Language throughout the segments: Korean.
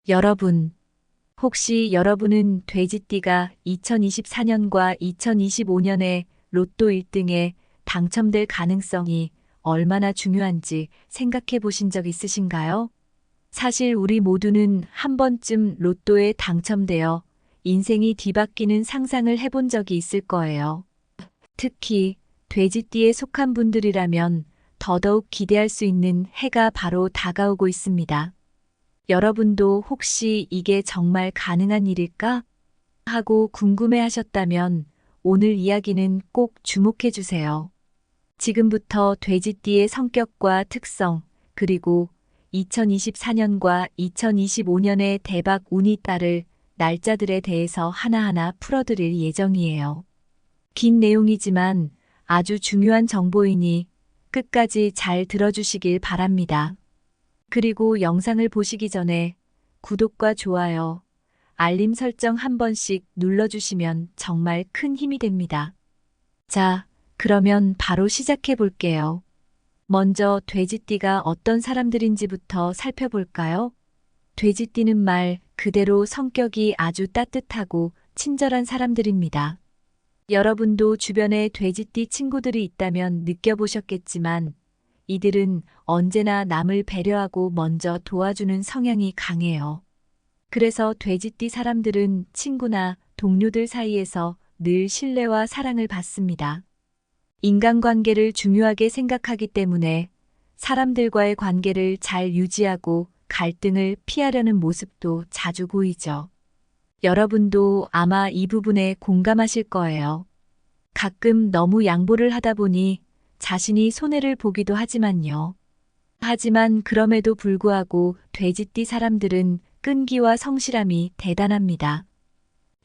여러분, 혹시 여러분은 돼지띠가 2024년과 2025년에 로또 1등에 당첨될 가능성이 얼마나 중요한지 생각해 보신 적 있으신가요? 사실 우리 모두는 한 번쯤 로또에 당첨되어 인생이 뒤바뀌는 상상을 해본 적이 있을 거예요. 특히 돼지띠에 속한 분들이라면 더더욱 기대할 수 있는 해가 바로 다가오고 있습니다. 여러분도 혹시 이게 정말 가능한 일일까? 하고 궁금해 하셨다면 오늘 이야기는 꼭 주목해 주세요. 지금부터 돼지띠의 성격과 특성, 그리고 2024년과 2025년의 대박 운이 따를 날짜들에 대해서 하나하나 풀어드릴 예정이에요. 긴 내용이지만 아주 중요한 정보이니 끝까지 잘 들어주시길 바랍니다. 그리고 영상을 보시기 전에 구독과 좋아요, 알림 설정 한 번씩 눌러주시면 정말 큰 힘이 됩니다. 자, 그러면 바로 시작해 볼게요. 먼저 돼지띠가 어떤 사람들인지부터 살펴볼까요? 돼지띠는 말 그대로 성격이 아주 따뜻하고 친절한 사람들입니다. 여러분도 주변에 돼지띠 친구들이 있다면 느껴보셨겠지만 이들은 언제나 남을 배려하고 먼저 도와주는 성향이 강해요. 그래서 돼지띠 사람들은 친구나 동료들 사이에서 늘 신뢰와 사랑을 받습니다. 인간관계를 중요하게 생각하기 때문에 사람들과의 관계를 잘 유지하고 갈등을 피하려는 모습도 자주 보이죠. 여러분도 아마 이 부분에 공감하실 거예요. 가끔 너무 양보를 하다 보니 자신이 손해를 보기도 하지만요. 하지만 그럼에도 불구하고 돼지띠 사람들은 끈기와 성실함이 대단합니다.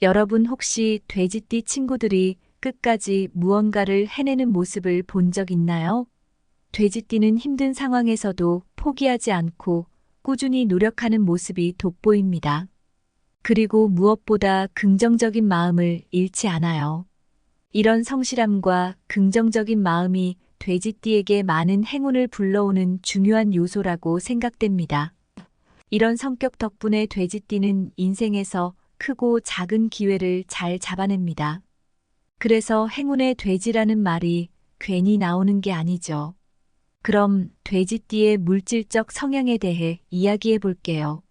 여러분 혹시 돼지띠 친구들이 끝까지 무언가를 해내는 모습을 본 적 있나요? 돼지띠는 힘든 상황에서도 포기하지 않고 꾸준히 노력하는 모습이 돋보입니다. 그리고 무엇보다 긍정적인 마음을 잃지 않아요. 이런 성실함과 긍정적인 마음이 돼지띠에게 많은 행운을 불러오는 중요한 요소라고 생각됩니다. 이런 성격 덕분에 돼지띠는 인생에서 크고 작은 기회를 잘 잡아냅니다. 그래서 행운의 돼지라는 말이 괜히 나오는 게 아니죠. 그럼 돼지띠의 물질적 성향에 대해 이야기해 볼게요.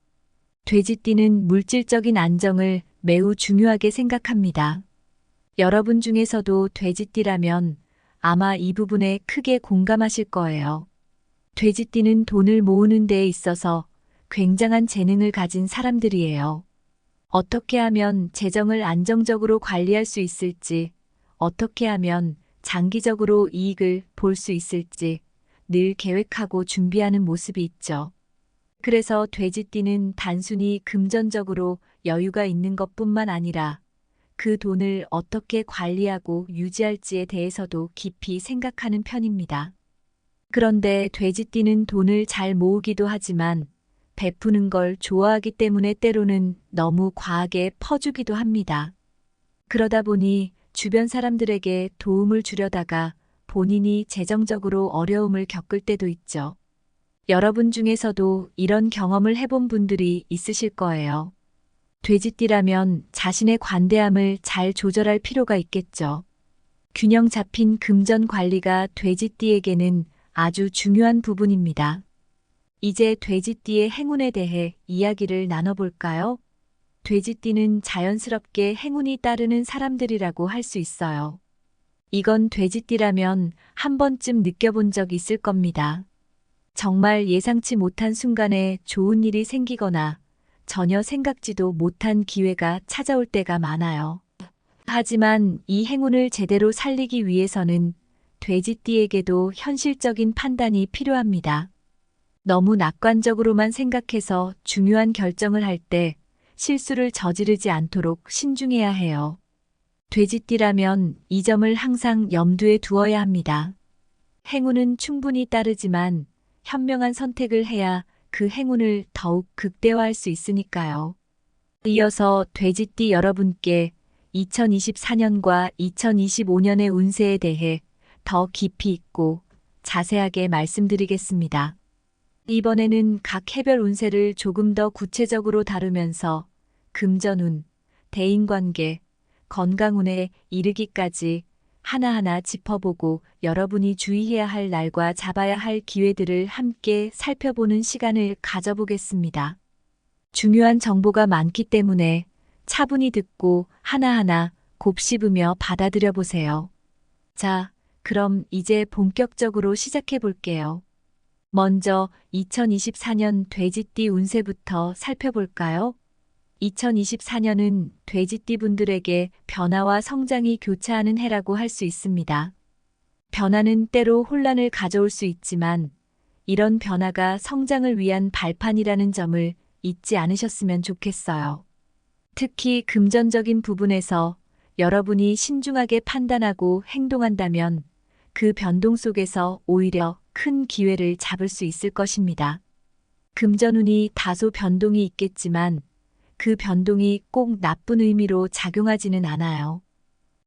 돼지띠는 물질적인 안정을 매우 중요하게 생각합니다. 여러분 중에서도 돼지띠라면 아마 이 부분에 크게 공감하실 거예요. 돼지띠는 돈을 모으는 데에 있어서 굉장한 재능을 가진 사람들이에요. 어떻게 하면 재정을 안정적으로 관리할 수 있을지, 어떻게 하면 장기적으로 이익을 볼 수 있을지 늘 계획하고 준비하는 모습이 있죠. 그래서 돼지띠는 단순히 금전적으로 여유가 있는 것뿐만 아니라 그 돈을 어떻게 관리하고 유지할지에 대해서도 깊이 생각하는 편입니다. 그런데 돼지띠는 돈을 잘 모으기도 하지만 베푸는 걸 좋아하기 때문에 때로는 너무 과하게 퍼주기도 합니다. 그러다 보니 주변 사람들에게 도움을 주려다가 본인이 재정적으로 어려움을 겪을 때도 있죠. 여러분 중에서도 이런 경험을 해본 분들이 있으실 거예요. 돼지띠라면 자신의 관대함을 잘 조절할 필요가 있겠죠. 균형 잡힌 금전 관리가 돼지띠에게는 아주 중요한 부분입니다. 이제 돼지띠의 행운에 대해 이야기를 나눠볼까요? 돼지띠는 자연스럽게 행운이 따르는 사람들이라고 할 수 있어요. 이건 돼지띠라면 한 번쯤 느껴본 적 있을 겁니다. 정말 예상치 못한 순간에 좋은 일이 생기거나 전혀 생각지도 못한 기회가 찾아올 때가 많아요. 하지만 이 행운을 제대로 살리기 위해서는 돼지띠에게도 현실적인 판단이 필요합니다. 너무 낙관적으로만 생각해서 중요한 결정을 할 때 실수를 저지르지 않도록 신중해야 해요. 돼지띠라면 이 점을 항상 염두에 두어야 합니다. 행운은 충분히 따르지만 현명한 선택을 해야 그 행운을 더욱 극대화할 수 있으니까요. 이어서 돼지띠 여러분께 2024년과 2025년의 운세에 대해 더 깊이 있고 자세하게 말씀드리겠습니다. 이번에는 각 해별 운세를 조금 더 구체적으로 다루면서 금전운, 대인관계, 건강운에 이르기까지 하나하나 짚어보고 여러분이 주의해야 할 날과 잡아야 할 기회들을 함께 살펴보는 시간을 가져보겠습니다. 중요한 정보가 많기 때문에 차분히 듣고 하나하나 곱씹으며 받아들여 보세요. 자, 그럼 이제 본격적으로 시작해 볼게요. 먼저 2024년 돼지띠 운세부터 살펴볼까요? 2024년은 돼지띠 분들에게 변화와 성장이 교차하는 해라고 할 수 있습니다. 변화는 때로 혼란을 가져올 수 있지만 이런 변화가 성장을 위한 발판이라는 점을 잊지 않으셨으면 좋겠어요. 특히 금전적인 부분에서 여러분이 신중하게 판단하고 행동한다면 그 변동 속에서 오히려 큰 기회를 잡을 수 있을 것입니다. 금전운이 다소 변동이 있겠지만 그 변동이 꼭 나쁜 의미로 작용하지는 않아요.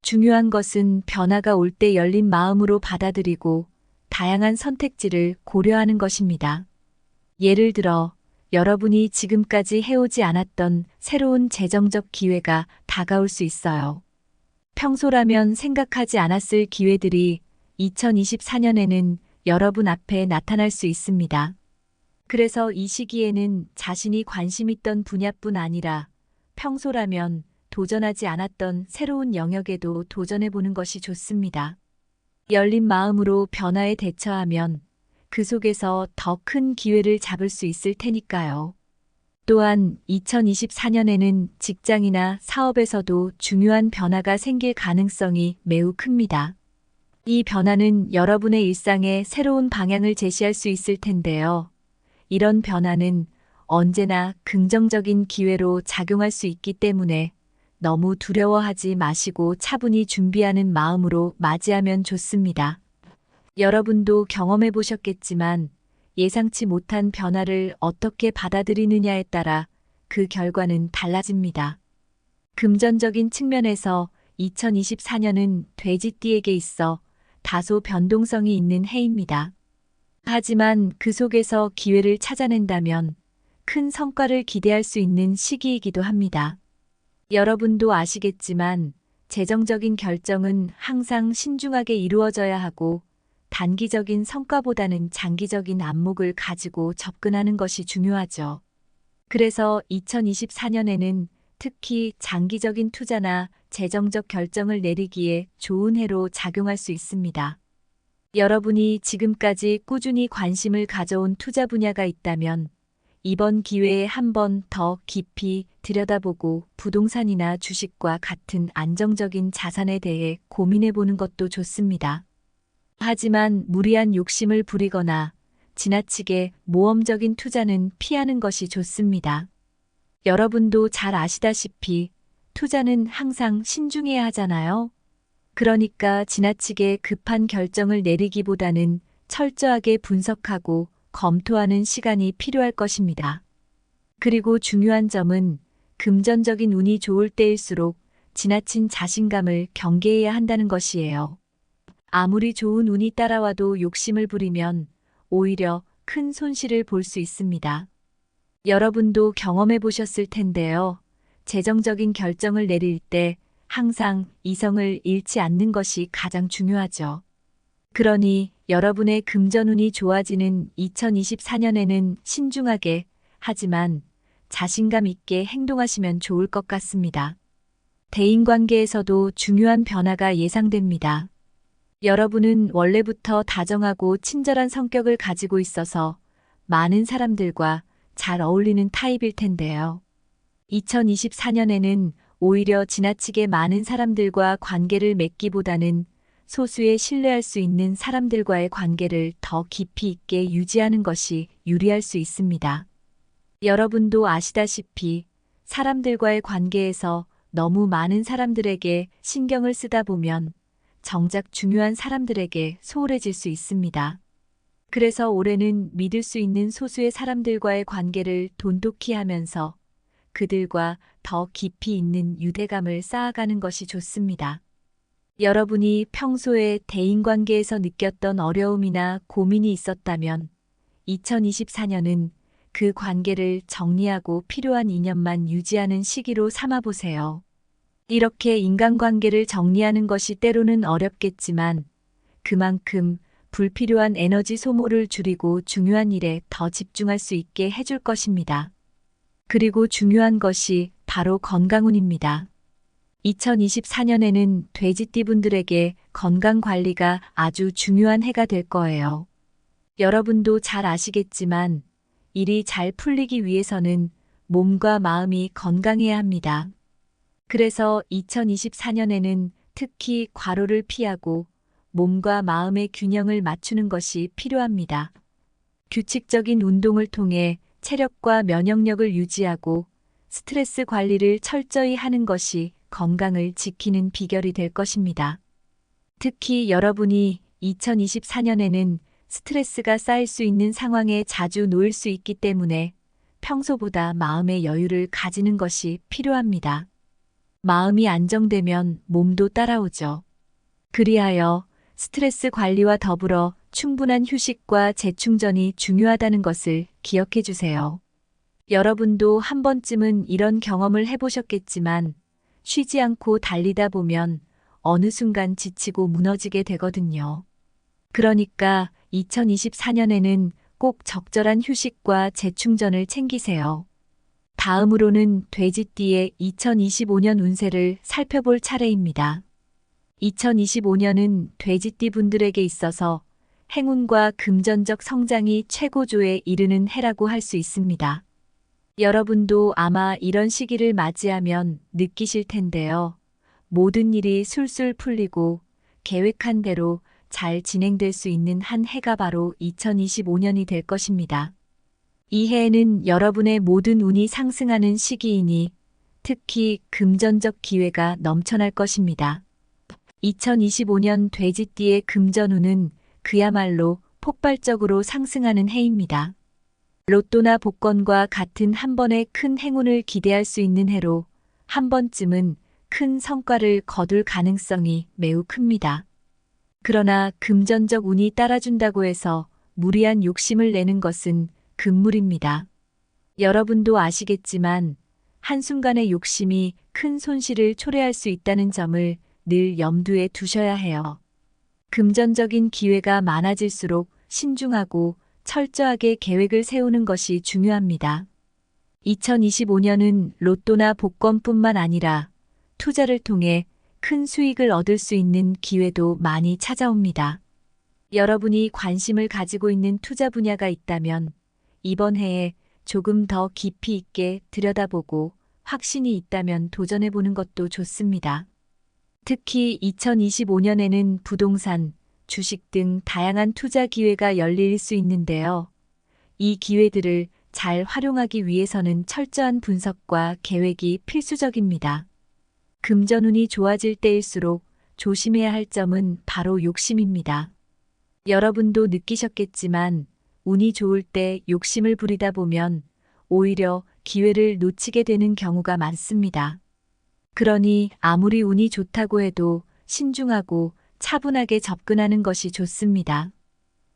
중요한 것은 변화가 올 때 열린 마음으로 받아들이고 다양한 선택지를 고려하는 것입니다. 예를 들어 여러분이 지금까지 해오지 않았던 새로운 재정적 기회가 다가올 수 있어요. 평소라면 생각하지 않았을 기회들이 2024년에는 여러분 앞에 나타날 수 있습니다. 그래서 이 시기에는 자신이 관심 있던 분야뿐 아니라 평소라면 도전하지 않았던 새로운 영역에도 도전해보는 것이 좋습니다. 열린 마음으로 변화에 대처하면 그 속에서 더 큰 기회를 잡을 수 있을 테니까요. 또한 2024년에는 직장이나 사업에서도 중요한 변화가 생길 가능성이 매우 큽니다. 이 변화는 여러분의 일상에 새로운 방향을 제시할 수 있을 텐데요. 이런 변화는 언제나 긍정적인 기회로 작용할 수 있기 때문에 너무 두려워하지 마시고 차분히 준비하는 마음으로 맞이하면 좋습니다. 여러분도 경험해 보셨겠지만 예상치 못한 변화를 어떻게 받아들이느냐에 따라 그 결과는 달라집니다. 금전적인 측면에서 2024년은 돼지띠에게 있어 다소 변동성이 있는 해입니다. 하지만 그 속에서 기회를 찾아낸다면 큰 성과를 기대할 수 있는 시기이기도 합니다. 여러분도 아시겠지만 재정적인 결정은 항상 신중하게 이루어져야 하고 단기적인 성과보다는 장기적인 안목을 가지고 접근하는 것이 중요하죠. 그래서 2024년에는 특히 장기적인 투자나 재정적 결정을 내리기에 좋은 해로 작용할 수 있습니다. 여러분이 지금까지 꾸준히 관심을 가져온 투자 분야가 있다면 이번 기회에 한 번 더 깊이 들여다보고 부동산이나 주식과 같은 안정적인 자산에 대해 고민해 보는 것도 좋습니다. 하지만 무리한 욕심을 부리거나 지나치게 모험적인 투자는 피하는 것이 좋습니다. 여러분도 잘 아시다시피 투자는 항상 신중해야 하잖아요. 그러니까 지나치게 급한 결정을 내리기보다는 철저하게 분석하고 검토하는 시간이 필요할 것입니다. 그리고 중요한 점은 금전적인 운이 좋을 때일수록 지나친 자신감을 경계해야 한다는 것이에요. 아무리 좋은 운이 따라와도 욕심을 부리면 오히려 큰 손실을 볼 수 있습니다. 여러분도 경험해 보셨을 텐데요. 재정적인 결정을 내릴 때 항상 이성을 잃지 않는 것이 가장 중요하죠. 그러니 여러분의 금전운이 좋아지는 2024년에는 신중하게 하지만 자신감 있게 행동하시면 좋을 것 같습니다. 대인관계에서도 중요한 변화가 예상됩니다. 여러분은 원래부터 다정하고 친절한 성격을 가지고 있어서 많은 사람들과 잘 어울리는 타입일 텐데요. 2024년에는 오히려 지나치게 많은 사람들과 관계를 맺기보다는 소수의 신뢰할 수 있는 사람들과의 관계를 더 깊이 있게 유지하는 것이 유리할 수 있습니다. 여러분도 아시다시피 사람들과의 관계에서 너무 많은 사람들에게 신경을 쓰다 보면 정작 중요한 사람들에게 소홀해질 수 있습니다. 그래서 올해는 믿을 수 있는 소수의 사람들과의 관계를 돈독히 하면서 그들과 더 깊이 있는 유대감을 쌓아가는 것이 좋습니다. 여러분이 평소에 대인관계에서 느꼈던 어려움이나 고민이 있었다면 2024년은 그 관계를 정리하고 필요한 인연만 유지하는 시기로 삼아보세요. 이렇게 인간관계를 정리하는 것이 때로는 어렵겠지만 그만큼 불필요한 에너지 소모를 줄이고 중요한 일에 더 집중할 수 있게 해줄 것입니다. 그리고 중요한 것이 바로 건강운입니다. 2024년에는 돼지띠분들에게 건강 관리가 아주 중요한 해가 될 거예요. 여러분도 잘 아시겠지만 일이 잘 풀리기 위해서는 몸과 마음이 건강해야 합니다. 그래서 2024년에는 특히 과로를 피하고 몸과 마음의 균형을 맞추는 것이 필요합니다. 규칙적인 운동을 통해 체력과 면역력을 유지하고 스트레스 관리를 철저히 하는 것이 건강을 지키는 비결이 될 것입니다. 특히 여러분이 2024년에는 스트레스가 쌓일 수 있는 상황에 자주 놓일 수 있기 때문에 평소보다 마음의 여유를 가지는 것이 필요합니다. 마음이 안정되면 몸도 따라오죠. 그리하여 스트레스 관리와 더불어 충분한 휴식과 재충전이 중요하다는 것을 기억해 주세요. 여러분도 한 번쯤은 이런 경험을 해보셨겠지만 쉬지 않고 달리다 보면 어느 순간 지치고 무너지게 되거든요. 그러니까 2024년에는 꼭 적절한 휴식과 재충전을 챙기세요. 다음으로는 돼지띠의 2025년 운세를 살펴볼 차례입니다. 2025년은 돼지띠 분들에게 있어서 행운과 금전적 성장이 최고조에 이르는 해라고 할 수 있습니다. 여러분도 아마 이런 시기를 맞이하면 느끼실 텐데요. 모든 일이 술술 풀리고 계획한 대로 잘 진행될 수 있는 한 해가 바로 2025년이 될 것입니다. 이 해에는 여러분의 모든 운이 상승하는 시기이니 특히 금전적 기회가 넘쳐날 것입니다. 2025년 돼지띠의 금전운은 그야말로 폭발적으로 상승하는 해입니다. 로또나 복권과 같은 한 번의 큰 행운을 기대할 수 있는 해로 한 번쯤은 큰 성과를 거둘 가능성이 매우 큽니다. 그러나 금전적 운이 따라준다고 해서 무리한 욕심을 내는 것은 금물입니다. 여러분도 아시겠지만 한순간의 욕심이 큰 손실을 초래할 수 있다는 점을 늘 염두에 두셔야 해요. 금전적인 기회가 많아질수록 신중하고 철저하게 계획을 세우는 것이 중요합니다. 2025년은 로또나 복권뿐만 아니라 투자를 통해 큰 수익을 얻을 수 있는 기회도 많이 찾아옵니다. 여러분이 관심을 가지고 있는 투자 분야가 있다면 이번 해에 조금 더 깊이 있게 들여다보고 확신이 있다면 도전해보는 것도 좋습니다. 특히 2025년에는 부동산, 주식 등 다양한 투자 기회가 열릴 수 있는데요. 이 기회들을 잘 활용하기 위해서는 철저한 분석과 계획이 필수적입니다. 금전운이 좋아질 때일수록 조심해야 할 점은 바로 욕심입니다. 여러분도 느끼셨겠지만 운이 좋을 때 욕심을 부리다 보면 오히려 기회를 놓치게 되는 경우가 많습니다. 그러니 아무리 운이 좋다고 해도 신중하고 차분하게 접근하는 것이 좋습니다.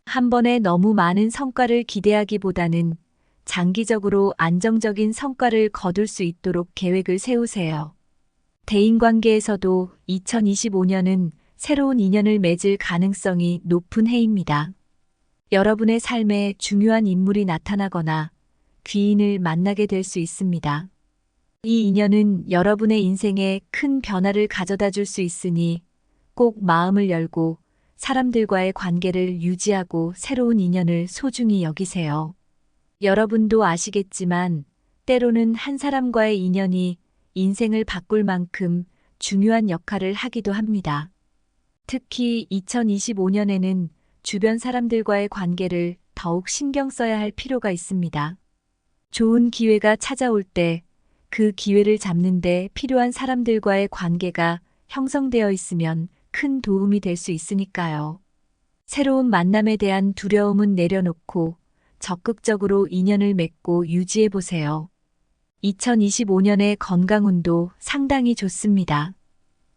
한 번에 너무 많은 성과를 기대하기보다는 장기적으로 안정적인 성과를 거둘 수 있도록 계획을 세우세요. 대인관계에서도 2025년은 새로운 인연을 맺을 가능성이 높은 해입니다. 여러분의 삶에 중요한 인물이 나타나거나 귀인을 만나게 될 수 있습니다. 이 인연은 여러분의 인생에 큰 변화를 가져다 줄 수 있으니 꼭 마음을 열고 사람들과의 관계를 유지하고 새로운 인연을 소중히 여기세요. 여러분도 아시겠지만 때로는 한 사람과의 인연이 인생을 바꿀 만큼 중요한 역할을 하기도 합니다. 특히 2025년에는 주변 사람들과의 관계를 더욱 신경 써야 할 필요가 있습니다. 좋은 기회가 찾아올 때 그 기회를 잡는 데 필요한 사람들과의 관계가 형성되어 있으면 큰 도움이 될 수 있으니까요. 새로운 만남에 대한 두려움은 내려놓고 적극적으로 인연을 맺고 유지해 보세요. 2025년의 건강운도 상당히 좋습니다.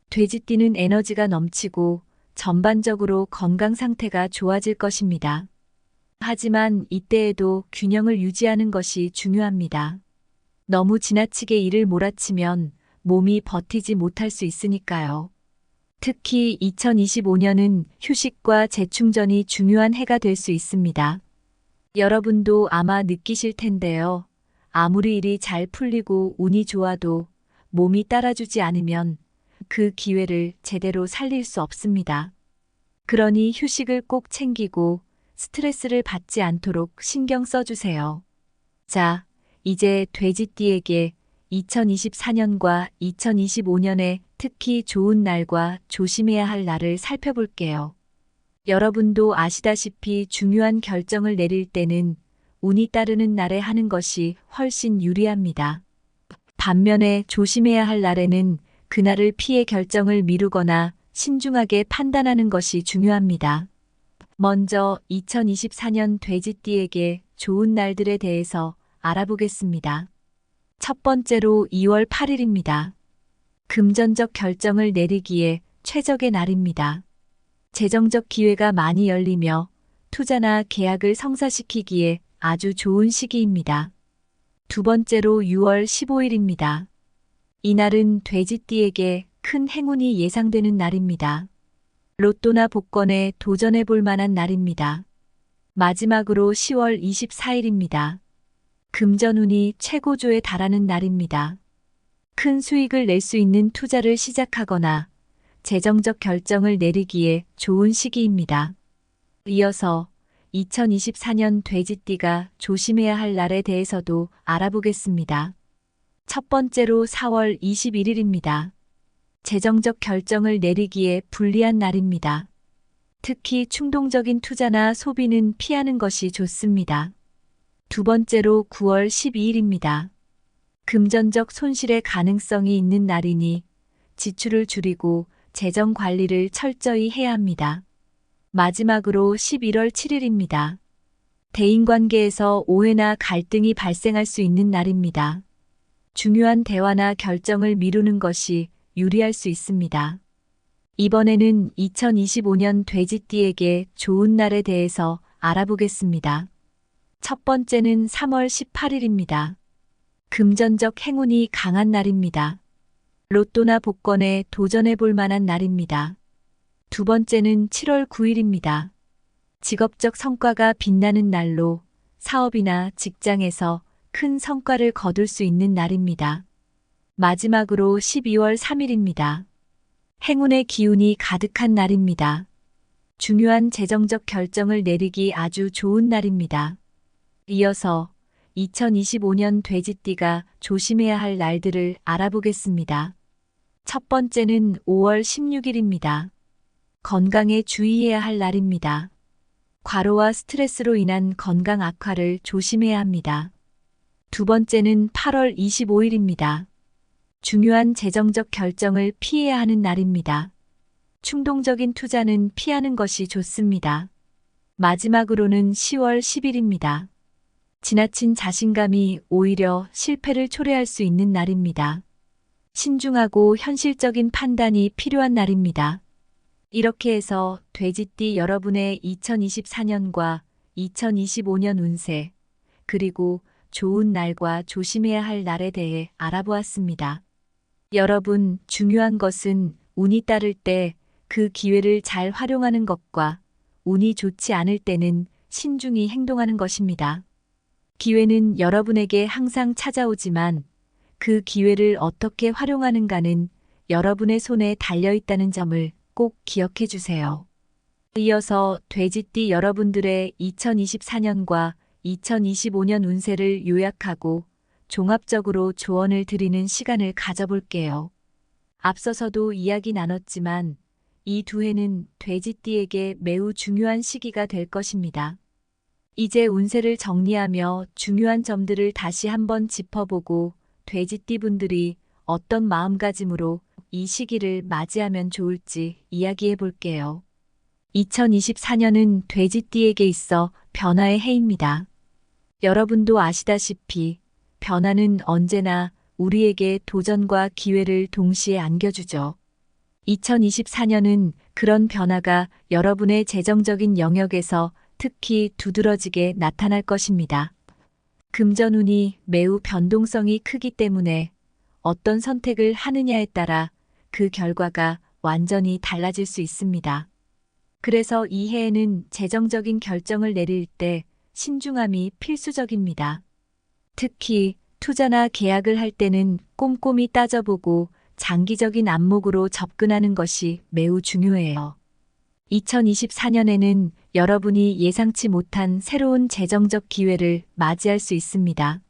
돼지띠는 에너지가 넘치고 전반적으로 건강 상태가 좋아질 것입니다. 하지만 이때에도 균형을 유지하는 것이 중요합니다. 너무 지나치게 일을 몰아치면 몸이 버티지 못할 수 있으니까요. 특히 2025년은 휴식과 재충전이 중요한 해가 될 수 있습니다. 여러분도 아마 느끼실 텐데요. 아무리 일이 잘 풀리고 운이 좋아도 몸이 따라주지 않으면 그 기회를 제대로 살릴 수 없습니다. 그러니 휴식을 꼭 챙기고 스트레스를 받지 않도록 신경 써주세요. 자, 이제 돼지띠에게 2024년과 2025년에 특히 좋은 날과 조심해야 할 날을 살펴볼게요. 여러분도 아시다시피 중요한 결정을 내릴 때는 운이 따르는 날에 하는 것이 훨씬 유리합니다. 반면에 조심해야 할 날에는 그날을 피해 결정을 미루거나 신중하게 판단하는 것이 중요합니다. 먼저 2024년 돼지띠에게 좋은 날들에 대해서 알아보겠습니다. 첫 번째로 2월 8일입니다. 금전적 결정을 내리기에 최적의 날입니다. 재정적 기회가 많이 열리며 투자나 계약을 성사시키기에 아주 좋은 시기입니다. 두 번째로 6월 15일입니다. 이날은 돼지띠에게 큰 행운이 예상되는 날입니다. 로또나 복권에 도전해 볼 만한 날입니다. 마지막으로 10월 24일입니다. 금전운이 최고조에 달하는 날입니다. 큰 수익을 낼 수 있는 투자를 시작하거나 재정적 결정을 내리기에 좋은 시기입니다. 이어서 2024년 돼지띠가 조심해야 할 날에 대해서도 알아보겠습니다. 첫 번째로 4월 21일입니다. 재정적 결정을 내리기에 불리한 날입니다. 특히 충동적인 투자나 소비는 피하는 것이 좋습니다. 두 번째로 9월 12일입니다. 금전적 손실의 가능성이 있는 날이니 지출을 줄이고 재정 관리를 철저히 해야 합니다. 마지막으로 11월 7일입니다. 대인관계에서 오해나 갈등이 발생할 수 있는 날입니다. 중요한 대화나 결정을 미루는 것이 유리할 수 있습니다. 이번에는 2025년 돼지띠에게 좋은 날에 대해서 알아보겠습니다. 첫 번째는 3월 18일입니다. 금전적 행운이 강한 날입니다. 로또나 복권에 도전해 볼 만한 날입니다. 두 번째는 7월 9일입니다. 직업적 성과가 빛나는 날로 사업이나 직장에서 큰 성과를 거둘 수 있는 날입니다. 마지막으로 12월 3일입니다. 행운의 기운이 가득한 날입니다. 중요한 재정적 결정을 내리기 아주 좋은 날입니다. 이어서 2025년 돼지띠가 조심해야 할 날들을 알아보겠습니다. 첫 번째는 5월 16일입니다. 건강에 주의해야 할 날입니다. 과로와 스트레스로 인한 건강 악화를 조심해야 합니다. 두 번째는 8월 25일입니다. 중요한 재정적 결정을 피해야 하는 날입니다. 충동적인 투자는 피하는 것이 좋습니다. 마지막으로는 10월 10일입니다. 지나친 자신감이 오히려 실패를 초래할 수 있는 날입니다. 신중하고 현실적인 판단이 필요한 날입니다. 이렇게 해서 돼지띠 여러분의 2024년과 2025년 운세, 그리고 좋은 날과 조심해야 할 날에 대해 알아보았습니다. 여러분, 중요한 것은 운이 따를 때 그 기회를 잘 활용하는 것과 운이 좋지 않을 때는 신중히 행동하는 것입니다. 기회는 여러분에게 항상 찾아오지만 그 기회를 어떻게 활용하는가는 여러분의 손에 달려 있다는 점을 꼭 기억해 주세요. 이어서 돼지띠 여러분들의 2024년과 2025년 운세를 요약하고 종합적으로 조언을 드리는 시간을 가져볼게요. 앞서서도 이야기 나눴지만 이 두 해는 돼지띠에게 매우 중요한 시기가 될 것입니다. 이제 운세를 정리하며 중요한 점들을 다시 한번 짚어보고 돼지띠 분들이 어떤 마음가짐으로 이 시기를 맞이하면 좋을지 이야기해 볼게요. 2024년은 돼지띠에게 있어 변화의 해입니다. 여러분도 아시다시피 변화는 언제나 우리에게 도전과 기회를 동시에 안겨주죠. 2024년은 그런 변화가 여러분의 재정적인 영역에서 특히 두드러지게 나타날 것입니다. 금전운이 매우 변동성이 크기 때문에 어떤 선택을 하느냐에 따라 그 결과가 완전히 달라질 수 있습니다. 그래서 이 해에는 재정적인 결정을 내릴 때 신중함이 필수적입니다. 특히 투자나 계약을 할 때는 꼼꼼히 따져보고 장기적인 안목으로 접근하는 것이 매우 중요해요. 2024년에는 여러분이 예상치 못한 새로운 재정적 기회를 맞이할 수 있습니다.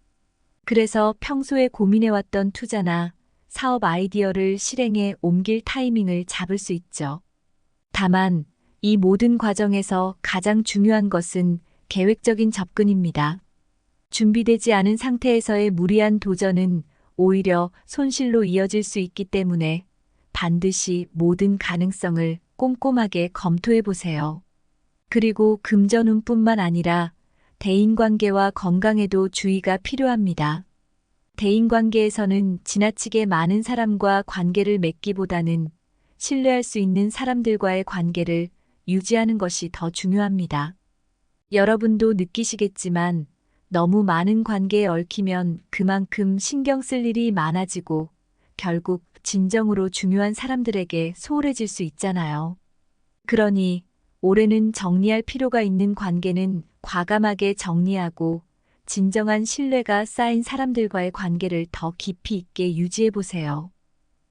그래서 평소에 고민해왔던 투자나 사업 아이디어를 실행에 옮길 타이밍을 잡을 수 있죠. 다만 이 모든 과정에서 가장 중요한 것은 계획적인 접근입니다. 준비되지 않은 상태에서의 무리한 도전은 오히려 손실로 이어질 수 있기 때문에 반드시 모든 가능성을 꼼꼼하게 검토해 보세요. 그리고 금전운뿐만 아니라 대인관계와 건강에도 주의가 필요합니다. 대인관계에서는 지나치게 많은 사람과 관계를 맺기보다는 신뢰할 수 있는 사람들과의 관계를 유지하는 것이 더 중요합니다. 여러분도 느끼시겠지만 너무 많은 관계에 얽히면 그만큼 신경 쓸 일이 많아지고 결국 진정으로 중요한 사람들에게 소홀해질 수 있잖아요. 그러니 올해는 정리할 필요가 있는 관계는 과감하게 정리하고 진정한 신뢰가 쌓인 사람들과의 관계를 더 깊이 있게 유지해 보세요.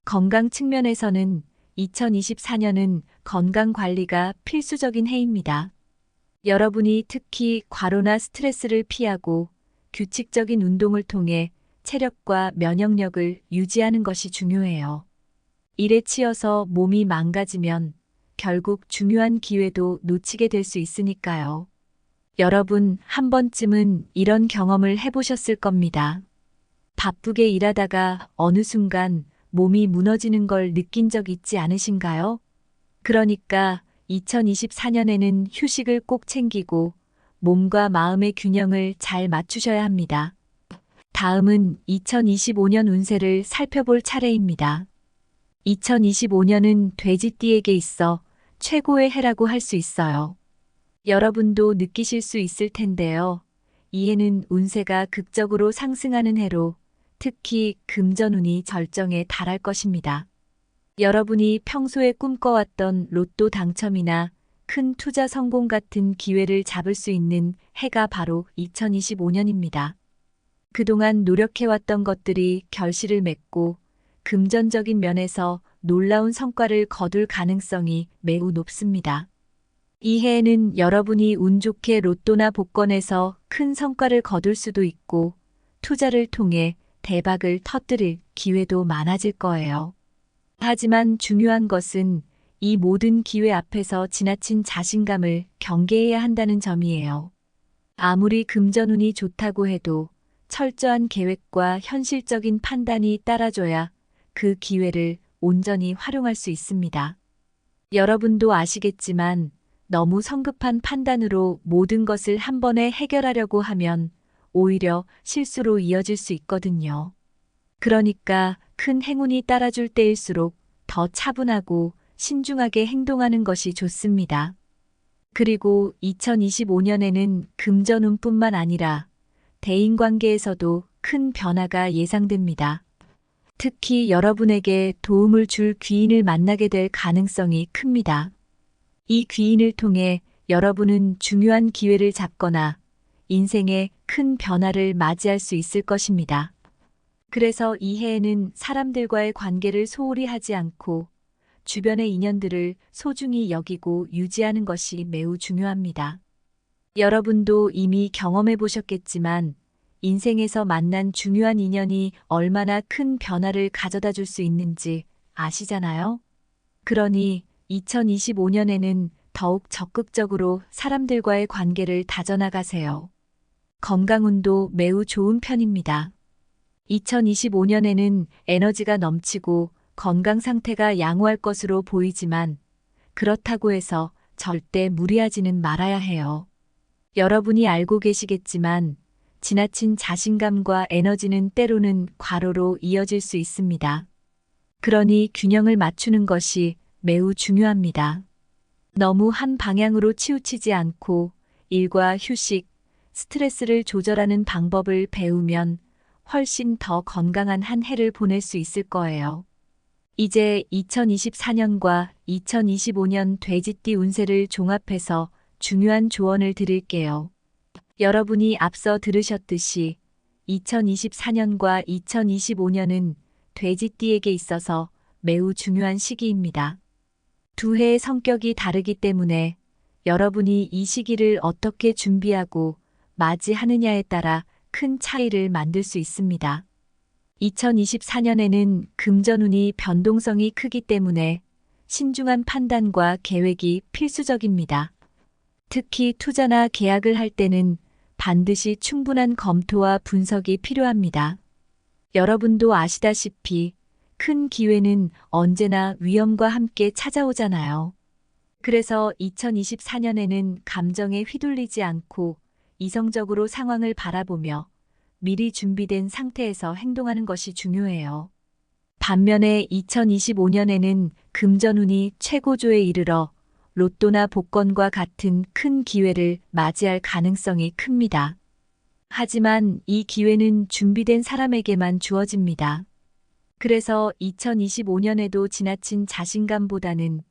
건강 측면에서는 2024년은 건강 관리가 필수적인 해입니다. 여러분이 특히 과로나 스트레스를 피하고 규칙적인 운동을 통해 체력과 면역력을 유지하는 것이 중요해요. 일에 치여서 몸이 망가지면 결국 중요한 기회도 놓치게 될 수 있으니까요. 여러분 한 번쯤은 이런 경험을 해보셨을 겁니다. 바쁘게 일하다가 어느 순간 몸이 무너지는 걸 느낀 적 있지 않으신가요? 그러니까 2024년에는 휴식을 꼭 챙기고 몸과 마음의 균형을 잘 맞추셔야 합니다. 다음은 2025년 운세를 살펴볼 차례입니다. 2025년은 돼지띠에게 있어 최고의 해라고 할 수 있어요. 여러분도 느끼실 수 있을 텐데요. 이 해는 운세가 극적으로 상승하는 해로 특히 금전운이 절정에 달할 것입니다. 여러분이 평소에 꿈꿔왔던 로또 당첨이나 큰 투자 성공 같은 기회를 잡을 수 있는 해가 바로 2025년입니다. 그동안 노력해왔던 것들이 결실을 맺고 금전적인 면에서 놀라운 성과를 거둘 가능성이 매우 높습니다. 이 해에는 여러분이 운 좋게 로또나 복권에서 큰 성과를 거둘 수도 있고 투자를 통해 대박을 터뜨릴 기회도 많아질 거예요. 하지만 중요한 것은 이 모든 기회 앞에서 지나친 자신감을 경계해야 한다는 점이에요. 아무리 금전운이 좋다고 해도 철저한 계획과 현실적인 판단이 따라줘야 그 기회를 온전히 활용할 수 있습니다. 여러분도 아시겠지만 너무 성급한 판단으로 모든 것을 한 번에 해결하려고 하면 오히려 실수로 이어질 수 있거든요. 그러니까 큰 행운이 따라줄 때일수록 더 차분하고 신중하게 행동하는 것이 좋습니다. 그리고 2025년에는 금전운뿐만 아니라 대인관계에서도 큰 변화가 예상됩니다. 특히 여러분에게 도움을 줄 귀인을 만나게 될 가능성이 큽니다. 이 귀인을 통해 여러분은 중요한 기회를 잡거나 인생의 큰 변화를 맞이할 수 있을 것입니다. 그래서 이 해에는 사람들과의 관계를 소홀히 하지 않고 주변의 인연들을 소중히 여기고 유지하는 것이 매우 중요합니다. 여러분도 이미 경험해 보셨겠지만 인생에서 만난 중요한 인연이 얼마나 큰 변화를 가져다 줄 수 있는지 아시잖아요? 그러니 2025년에는 더욱 적극적으로 사람들과의 관계를 다져나가세요. 건강운도 매우 좋은 편입니다. 2025년에는 에너지가 넘치고 건강 상태가 양호할 것으로 보이지만 그렇다고 해서 절대 무리하지는 말아야 해요. 여러분이 알고 계시겠지만 지나친 자신감과 에너지는 때로는 과로로 이어질 수 있습니다. 그러니 균형을 맞추는 것이 매우 중요합니다. 너무 한 방향으로 치우치지 않고 일과 휴식, 스트레스를 조절하는 방법을 배우면 훨씬 더 건강한 한 해를 보낼 수 있을 거예요. 이제 2024년과 2025년 돼지띠 운세를 종합해서 중요한 조언을 드릴게요. 여러분이 앞서 들으셨듯이 2024년과 2025년은 돼지띠에게 있어서 매우 중요한 시기입니다. 두 해의 성격이 다르기 때문에 여러분이 이 시기를 어떻게 준비하고 맞이하느냐에 따라 큰 차이를 만들 수 있습니다. 2024년에는 금전운이 변동성이 크기 때문에 신중한 판단과 계획이 필수적입니다. 특히 투자나 계약을 할 때는 반드시 충분한 검토와 분석이 필요합니다. 여러분도 아시다시피 큰 기회는 언제나 위험과 함께 찾아오잖아요. 그래서 2024년에는 감정에 휘둘리지 않고 이성적으로 상황을 바라보며 미리 준비된 상태에서 행동하는 것이 중요해요. 반면에 2025년에는 금전운이 최고조에 이르러 로또나 복권과 같은 큰 기회를 맞이할 가능성이 큽니다. 하지만 이 기회는 준비된 사람에게만 주어집니다. 그래서 2025년에도 지나친 자신감보다는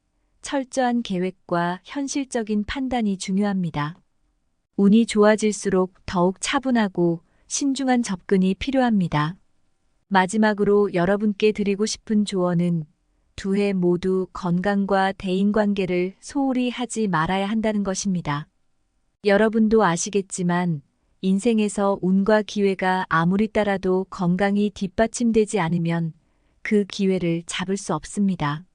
철저한 계획과 현실적인 판단이 중요합니다. 운이 좋아질수록 더욱 차분하고 신중한 접근이 필요합니다. 마지막으로 여러분께 드리고 싶은 조언은 두 해 모두 건강과 대인관계를 소홀히 하지 말아야 한다는 것입니다. 여러분도 아시겠지만 인생에서 운과 기회가 아무리 따라도 건강이 뒷받침되지 않으면 그 기회를 잡을 수 없습니다.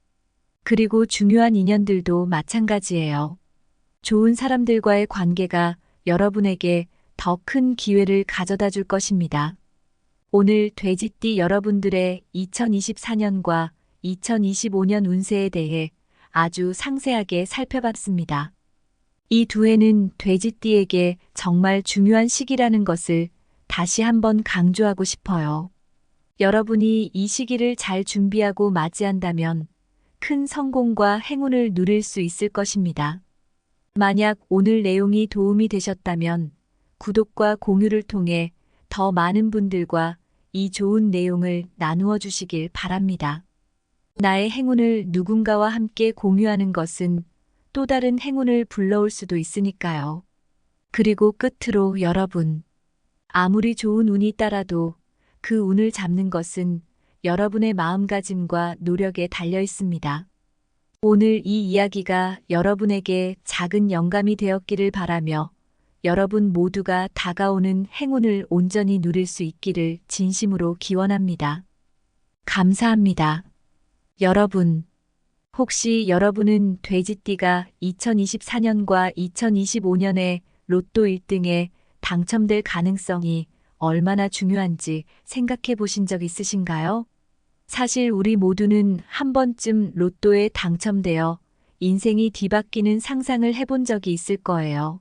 그리고 중요한 인연들도 마찬가지예요. 좋은 사람들과의 관계가 여러분에게 더 큰 기회를 가져다 줄 것입니다. 오늘 돼지띠 여러분들의 2024년과 2025년 운세에 대해 아주 상세하게 살펴봤습니다. 이 두 해는 돼지띠에게 정말 중요한 시기라는 것을 다시 한번 강조하고 싶어요. 여러분이 이 시기를 잘 준비하고 맞이한다면 큰 성공과 행운을 누릴 수 있을 것입니다. 만약 오늘 내용이 도움이 되셨다면 구독과 공유를 통해 더 많은 분들과 이 좋은 내용을 나누어 주시길 바랍니다. 나의 행운을 누군가와 함께 공유하는 것은 또 다른 행운을 불러올 수도 있으니까요. 그리고 끝으로 여러분, 아무리 좋은 운이 따라도 그 운을 잡는 것은 여러분의 마음가짐과 노력에 달려 있습니다. 오늘 이 이야기가 여러분에게 작은 영감이 되었기를 바라며 여러분 모두가 다가오는 행운을 온전히 누릴 수 있기를 진심으로 기원합니다. 감사합니다. 여러분, 혹시 여러분은 돼지띠가 2024년과 2025년에 로또 1등에 당첨될 가능성이 얼마나 중요한지 생각해 보신 적 있으신가요? 사실 우리 모두는 한 번쯤 로또에 당첨되어 인생이 뒤바뀌는 상상을 해본 적이 있을 거예요.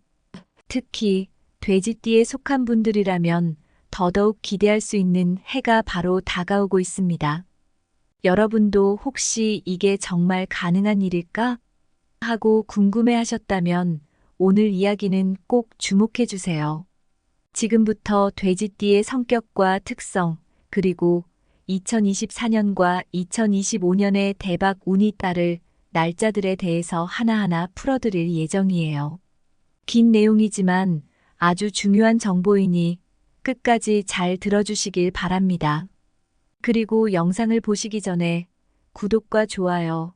특히 돼지띠에 속한 분들이라면 더더욱 기대할 수 있는 해가 바로 다가오고 있습니다. 여러분도 혹시 이게 정말 가능한 일일까? 하고 궁금해 하셨다면 오늘 이야기는 꼭 주목해 주세요. 지금부터 돼지띠의 성격과 특성, 그리고 2024년과 2025년의 대박 운이 따를 날짜들에 대해서 하나하나 풀어드릴 예정이에요. 긴 내용이지만 아주 중요한 정보이니 끝까지 잘 들어주시길 바랍니다. 그리고 영상을 보시기 전에 구독과 좋아요,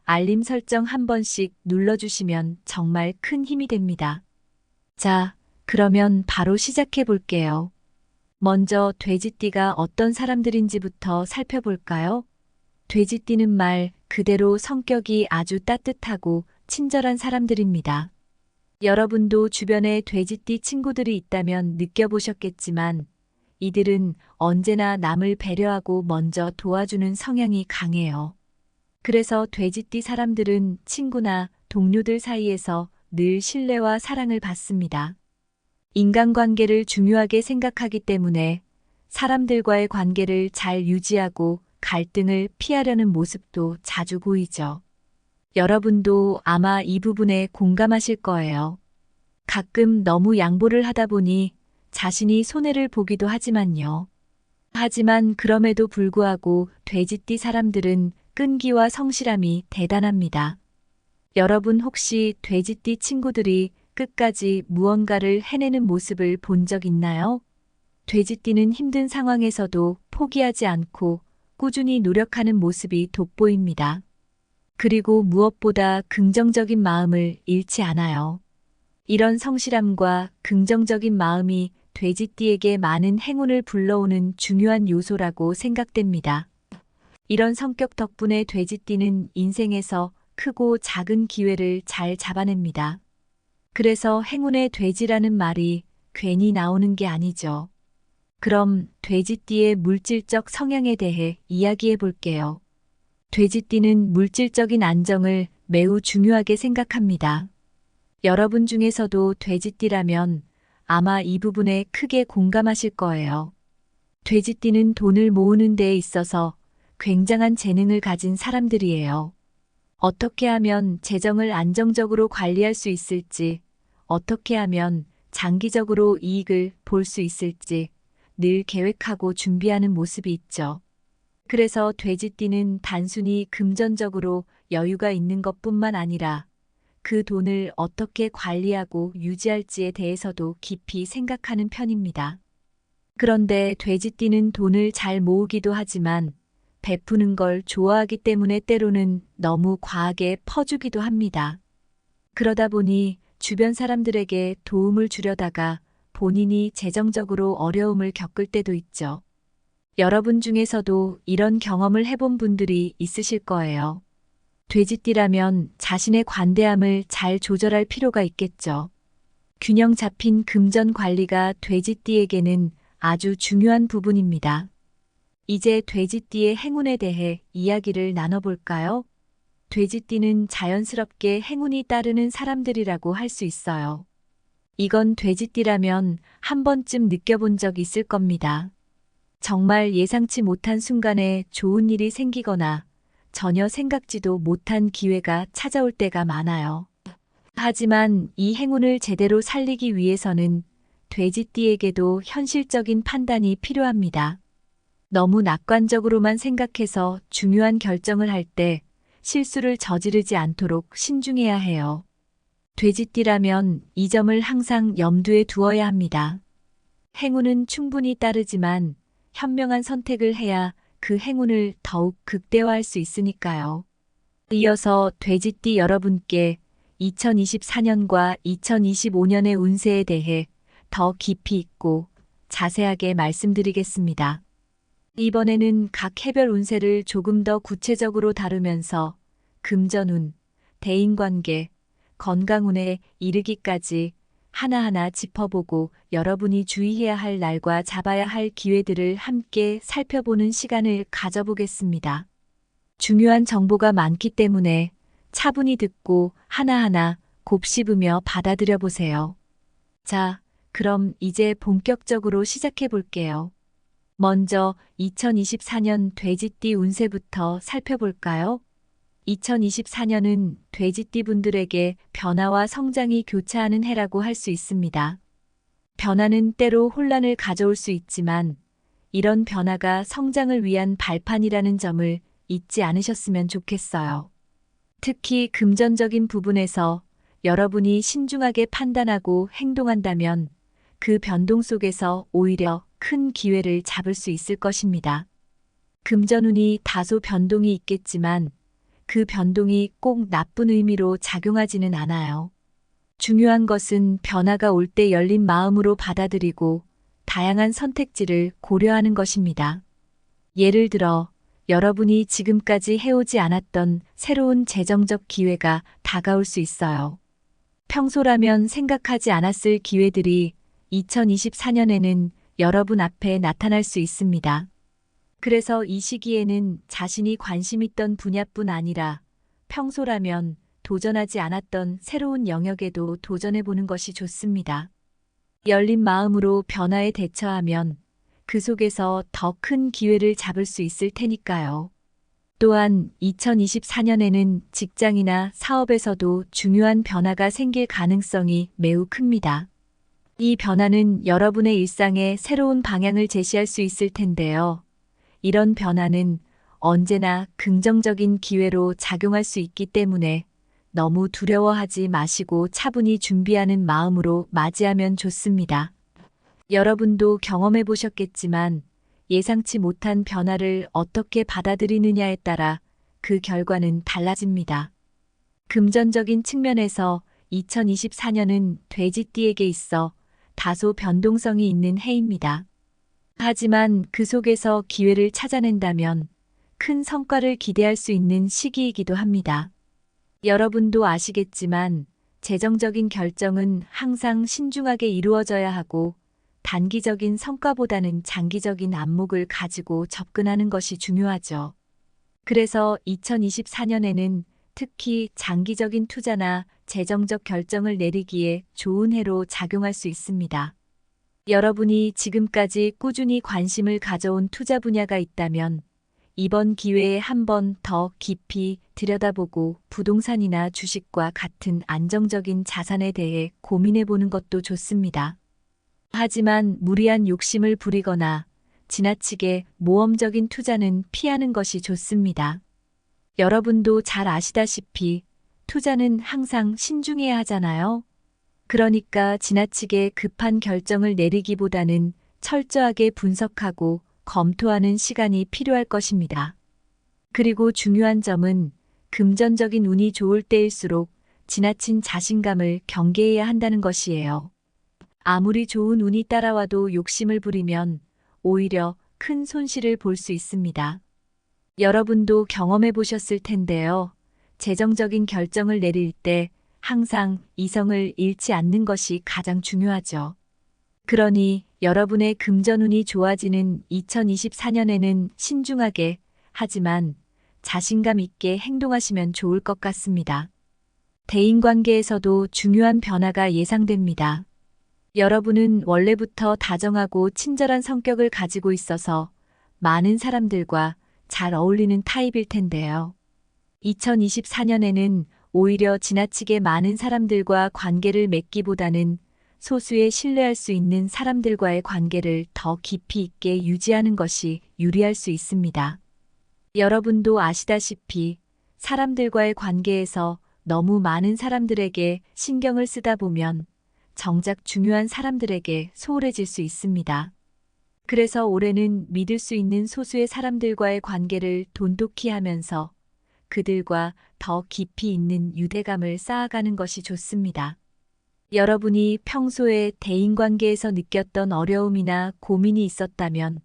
알림 설정 한 번씩 눌러주시면 정말 큰 힘이 됩니다. 자, 그러면 바로 시작해 볼게요. 먼저 돼지띠가 어떤 사람들인지부터 살펴볼까요? 돼지띠는 말 그대로 성격이 아주 따뜻하고 친절한 사람들입니다. 여러분도 주변에 돼지띠 친구들이 있다면 느껴보셨겠지만 이들은 언제나 남을 배려하고 먼저 도와주는 성향이 강해요. 그래서 돼지띠 사람들은 친구나 동료들 사이에서 늘 신뢰와 사랑을 받습니다. 인간관계를 중요하게 생각하기 때문에 사람들과의 관계를 잘 유지하고 갈등을 피하려는 모습도 자주 보이죠. 여러분도 아마 이 부분에 공감하실 거예요. 가끔 너무 양보를 하다 보니 자신이 손해를 보기도 하지만요. 하지만 그럼에도 불구하고 돼지띠 사람들은 끈기와 성실함이 대단합니다. 여러분 혹시 돼지띠 친구들이 끝까지 무언가를 해내는 모습을 본 적 있나요? 돼지띠는 힘든 상황에서도 포기하지 않고 꾸준히 노력하는 모습이 돋보입니다. 그리고 무엇보다 긍정적인 마음을 잃지 않아요. 이런 성실함과 긍정적인 마음이 돼지띠에게 많은 행운을 불러오는 중요한 요소라고 생각됩니다. 이런 성격 덕분에 돼지띠는 인생에서 크고 작은 기회를 잘 잡아냅니다. 그래서 행운의 돼지라는 말이 괜히 나오는 게 아니죠. 그럼 돼지띠의 물질적 성향에 대해 이야기해 볼게요. 돼지띠는 물질적인 안정을 매우 중요하게 생각합니다. 여러분 중에서도 돼지띠라면 아마 이 부분에 크게 공감하실 거예요. 돼지띠는 돈을 모으는 데에 있어서 굉장한 재능을 가진 사람들이에요. 어떻게 하면 재정을 안정적으로 관리할 수 있을지, 어떻게 하면 장기적으로 이익을 볼 수 있을지 늘 계획하고 준비하는 모습이 있죠. 그래서 돼지띠는 단순히 금전적으로 여유가 있는 것뿐만 아니라 그 돈을 어떻게 관리하고 유지할지에 대해서도 깊이 생각하는 편입니다. 그런데 돼지띠는 돈을 잘 모으기도 하지만 베푸는 걸 좋아하기 때문에 때로는 너무 과하게 퍼주기도 합니다. 그러다 보니 주변 사람들에게 도움을 주려다가 본인이 재정적으로 어려움을 겪을 때도 있죠. 여러분 중에서도 이런 경험을 해본 분들이 있으실 거예요. 돼지띠라면 자신의 관대함을 잘 조절할 필요가 있겠죠. 균형 잡힌 금전 관리가 돼지띠에게는 아주 중요한 부분입니다. 이제 돼지띠의 행운에 대해 이야기를 나눠볼까요? 돼지띠는 자연스럽게 행운이 따르는 사람들이라고 할 수 있어요. 이건 돼지띠라면 한 번쯤 느껴본 적 있을 겁니다. 정말 예상치 못한 순간에 좋은 일이 생기거나 전혀 생각지도 못한 기회가 찾아올 때가 많아요. 하지만 이 행운을 제대로 살리기 위해서는 돼지띠에게도 현실적인 판단이 필요합니다. 너무 낙관적으로만 생각해서 중요한 결정을 할 때 실수를 저지르지 않도록 신중해야 해요. 돼지띠라면 이 점을 항상 염두에 두어야 합니다. 행운은 충분히 따르지만 현명한 선택을 해야 그 행운을 더욱 극대화할 수 있으니까요. 이어서 돼지띠 여러분께 2024년과 2025년의 운세에 대해 더 깊이 있고 자세하게 말씀드리겠습니다. 이번에는 각 해별 운세를 조금 더 구체적으로 다루면서 금전운, 대인관계, 건강운에 이르기까지 하나하나 짚어보고 여러분이 주의해야 할 날과 잡아야 할 기회들을 함께 살펴보는 시간을 가져보겠습니다. 중요한 정보가 많기 때문에 차분히 듣고 하나하나 곱씹으며 받아들여 보세요. 자, 그럼 이제 본격적으로 시작해 볼게요. 먼저 2024년 돼지띠 운세부터 살펴볼까요? 2024년은 돼지띠 분들에게 변화와 성장이 교차하는 해라고 할 수 있습니다. 변화는 때로 혼란을 가져올 수 있지만 이런 변화가 성장을 위한 발판이라는 점을 잊지 않으셨으면 좋겠어요. 특히 금전적인 부분에서 여러분이 신중하게 판단하고 행동한다면 그 변동 속에서 오히려 큰 기회를 잡을 수 있을 것입니다. 금전운이 다소 변동이 있겠지만 그 변동이 꼭 나쁜 의미로 작용하지는 않아요. 중요한 것은 변화가 올 때 열린 마음으로 받아들이고 다양한 선택지를 고려하는 것입니다. 예를 들어 여러분이 지금까지 해오지 않았던 새로운 재정적 기회가 다가올 수 있어요. 평소라면 생각하지 않았을 기회들이 2024년에는 여러분 앞에 나타날 수 있습니다. 그래서 이 시기에는 자신이 관심 있던 분야뿐 아니라 평소라면 도전하지 않았던 새로운 영역에도 도전해보는 것이 좋습니다. 열린 마음으로 변화에 대처하면 그 속에서 더 큰 기회를 잡을 수 있을 테니까요. 또한 2024년에는 직장이나 사업에서도 중요한 변화가 생길 가능성이 매우 큽니다. 이 변화는 여러분의 일상에 새로운 방향을 제시할 수 있을 텐데요. 이런 변화는 언제나 긍정적인 기회로 작용할 수 있기 때문에 너무 두려워하지 마시고 차분히 준비하는 마음으로 맞이하면 좋습니다. 여러분도 경험해 보셨겠지만 예상치 못한 변화를 어떻게 받아들이느냐에 따라 그 결과는 달라집니다. 금전적인 측면에서 2024년은 돼지띠에게 있어 다소 변동성이 있는 해입니다. 하지만 그 속에서 기회를 찾아낸다면 큰 성과를 기대할 수 있는 시기이기도 합니다. 여러분도 아시겠지만 재정적인 결정은 항상 신중하게 이루어져야 하고 단기적인 성과보다는 장기적인 안목을 가지고 접근하는 것이 중요하죠. 그래서 2024년에는 특히 장기적인 투자나 재정적 결정을 내리기에 좋은 해로 작용할 수 있습니다. 여러분이 지금까지 꾸준히 관심을 가져온 투자 분야가 있다면 이번 기회에 한 번 더 깊이 들여다보고 부동산이나 주식과 같은 안정적인 자산에 대해 고민해 보는 것도 좋습니다. 하지만 무리한 욕심을 부리거나 지나치게 모험적인 투자는 피하는 것이 좋습니다. 여러분도 잘 아시다시피 투자는 항상 신중해야 하잖아요. 그러니까 지나치게 급한 결정을 내리기보다는 철저하게 분석하고 검토하는 시간이 필요할 것입니다. 그리고 중요한 점은 금전적인 운이 좋을 때일수록 지나친 자신감을 경계해야 한다는 것이에요. 아무리 좋은 운이 따라와도 욕심을 부리면 오히려 큰 손실을 볼 수 있습니다. 여러분도 경험해 보셨을 텐데요. 재정적인 결정을 내릴 때 항상 이성을 잃지 않는 것이 가장 중요하죠. 그러니 여러분의 금전운이 좋아지는 2024년에는 신중하게 하지만 자신감 있게 행동하시면 좋을 것 같습니다. 대인관계에서도 중요한 변화가 예상됩니다. 여러분은 원래부터 다정하고 친절한 성격을 가지고 있어서 많은 사람들과 잘 어울리는 타입일 텐데요. 2024년에는 오히려 지나치게 많은 사람들과 관계를 맺기보다는 소수의 신뢰할 수 있는 사람들과의 관계를 더 깊이 있게 유지하는 것이 유리할 수 있습니다. 여러분도 아시다시피 사람들과의 관계에서 너무 많은 사람들에게 신경을 쓰다 보면 정작 중요한 사람들에게 소홀해질 수 있습니다. 그래서 올해는 믿을 수 있는 소수의 사람들과의 관계를 돈독히 하면서 그들과 더 깊이 있는 유대감을 쌓아가는 것이 좋습니다. 여러분이 평소에 대인관계에서 느꼈던 어려움이나 고민이 있었다면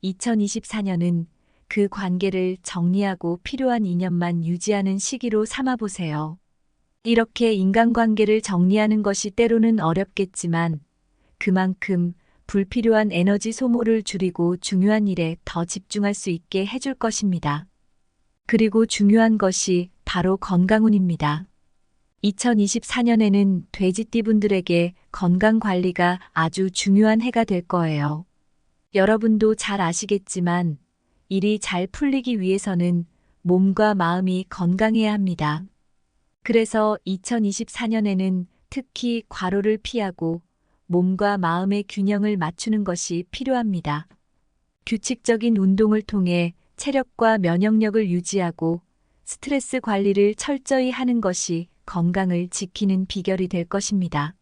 2024년은 그 관계를 정리하고 필요한 인연만 유지하는 시기로 삼아보세요. 이렇게 인간관계를 정리하는 것이 때로는 어렵겠지만 그만큼 불필요한 에너지 소모를 줄이고 중요한 일에 더 집중할 수 있게 해줄 것입니다. 그리고 중요한 것이 바로 건강운입니다. 2024년에는 돼지띠분들에게 건강관리가 아주 중요한 해가 될 거예요. 여러분도 잘 아시겠지만 일이 잘 풀리기 위해서는 몸과 마음이 건강해야 합니다. 그래서 2024년에는 특히 과로를 피하고 몸과 마음의 균형을 맞추는 것이 필요합니다. 규칙적인 운동을 통해 체력과 면역력을 유지하고 스트레스 관리를 철저히 하는 것이 건강을 지키는 비결이 될 것입니다.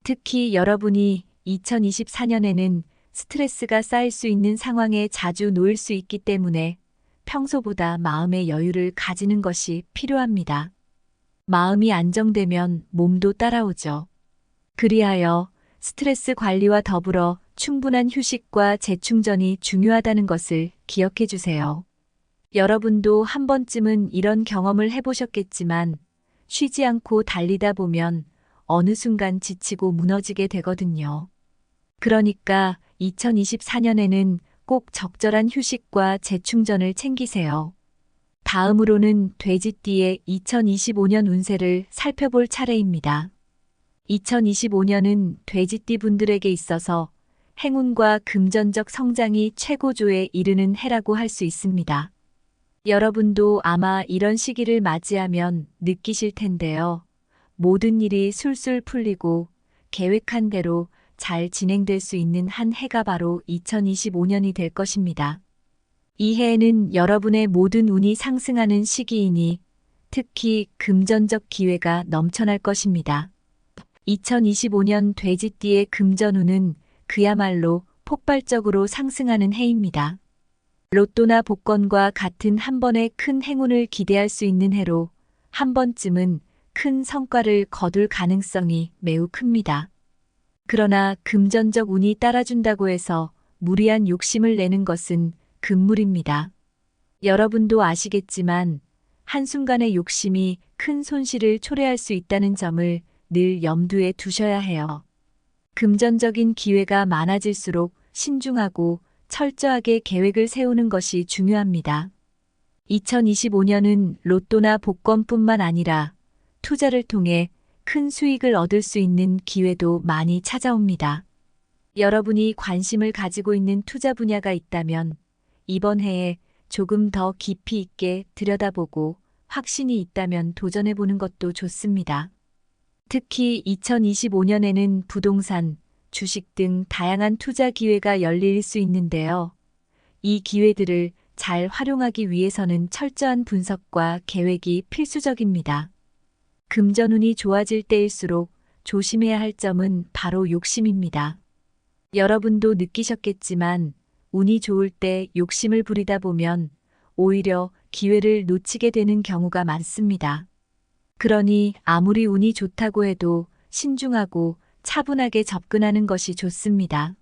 특히 여러분이 2024년에는 스트레스가 쌓일 수 있는 상황에 자주 놓일 수 있기 때문에 평소보다 마음의 여유를 가지는 것이 필요합니다. 마음이 안정되면 몸도 따라오죠. 그리하여 스트레스 관리와 더불어 충분한 휴식과 재충전이 중요하다는 것을 기억해 주세요. 여러분도 한 번쯤은 이런 경험을 해보셨겠지만 쉬지 않고 달리다 보면 어느 순간 지치고 무너지게 되거든요. 그러니까 2024년에는 꼭 적절한 휴식과 재충전을 챙기세요. 다음으로는 돼지띠의 2025년 운세를 살펴볼 차례입니다. 2025년은 돼지띠 분들에게 있어서 행운과 금전적 성장이 최고조에 이르는 해라고 할 수 있습니다. 여러분도 아마 이런 시기를 맞이하면 느끼실 텐데요. 모든 일이 술술 풀리고 계획한 대로 잘 진행될 수 있는 한 해가 바로 2025년이 될 것입니다. 이 해에는 여러분의 모든 운이 상승하는 시기이니 특히 금전적 기회가 넘쳐날 것입니다. 2025년 돼지띠의 금전운은 그야말로 폭발적으로 상승하는 해입니다. 로또나 복권과 같은 한 번의 큰 행운을 기대할 수 있는 해로 한 번쯤은 큰 성과를 거둘 가능성이 매우 큽니다. 그러나 금전적 운이 따라준다고 해서 무리한 욕심을 내는 것은 금물입니다. 여러분도 아시겠지만 한순간의 욕심이 큰 손실을 초래할 수 있다는 점을 늘 염두에 두셔야 해요. 금전적인 기회가 많아질수록 신중하고 철저하게 계획을 세우는 것이 중요합니다. 2025년은 로또나 복권뿐만 아니라 투자를 통해 큰 수익을 얻을 수 있는 기회도 많이 찾아옵니다. 여러분이 관심을 가지고 있는 투자 분야가 있다면 이번 해에 조금 더 깊이 있게 들여다보고 확신이 있다면 도전해보는 것도 좋습니다. 특히 2025년에는 부동산, 주식 등 다양한 투자 기회가 열릴 수 있는데요. 이 기회들을 잘 활용하기 위해서는 철저한 분석과 계획이 필수적입니다. 금전운이 좋아질 때일수록 조심해야 할 점은 바로 욕심입니다. 여러분도 느끼셨겠지만 운이 좋을 때 욕심을 부리다 보면 오히려 기회를 놓치게 되는 경우가 많습니다. 그러니 아무리 운이 좋다고 해도 신중하고 차분하게 접근하는 것이 좋습니다.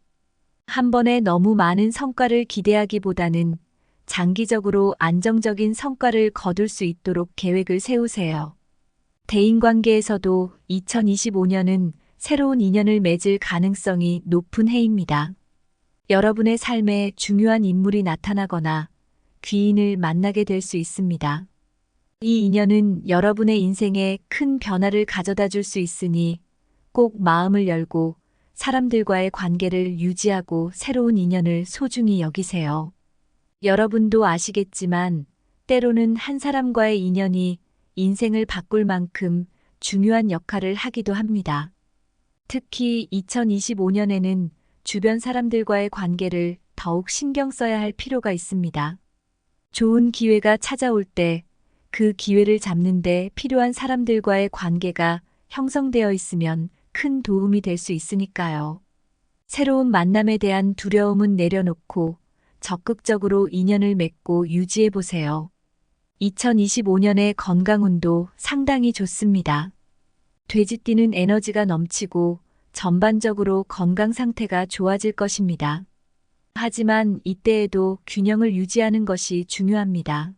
한 번에 너무 많은 성과를 기대하기보다는 장기적으로 안정적인 성과를 거둘 수 있도록 계획을 세우세요. 대인관계에서도 2025년은 새로운 인연을 맺을 가능성이 높은 해입니다. 여러분의 삶에 중요한 인물이 나타나거나 귀인을 만나게 될 수 있습니다. 이 인연은 여러분의 인생에 큰 변화를 가져다 줄 수 있으니 꼭 마음을 열고 사람들과의 관계를 유지하고 새로운 인연을 소중히 여기세요. 여러분도 아시겠지만 때로는 한 사람과의 인연이 인생을 바꿀 만큼 중요한 역할을 하기도 합니다. 특히 2025년에는 주변 사람들과의 관계를 더욱 신경 써야 할 필요가 있습니다. 좋은 기회가 찾아올 때 그 기회를 잡는 데 필요한 사람들과의 관계가 형성되어 있으면 큰 도움이 될 수 있으니까요. 새로운 만남에 대한 두려움은 내려놓고 적극적으로 인연을 맺고 유지해 보세요. 2025년의 건강운도 상당히 좋습니다. 돼지띠는 에너지가 넘치고 전반적으로 건강 상태가 좋아질 것입니다. 하지만 이때에도 균형을 유지하는 것이 중요합니다.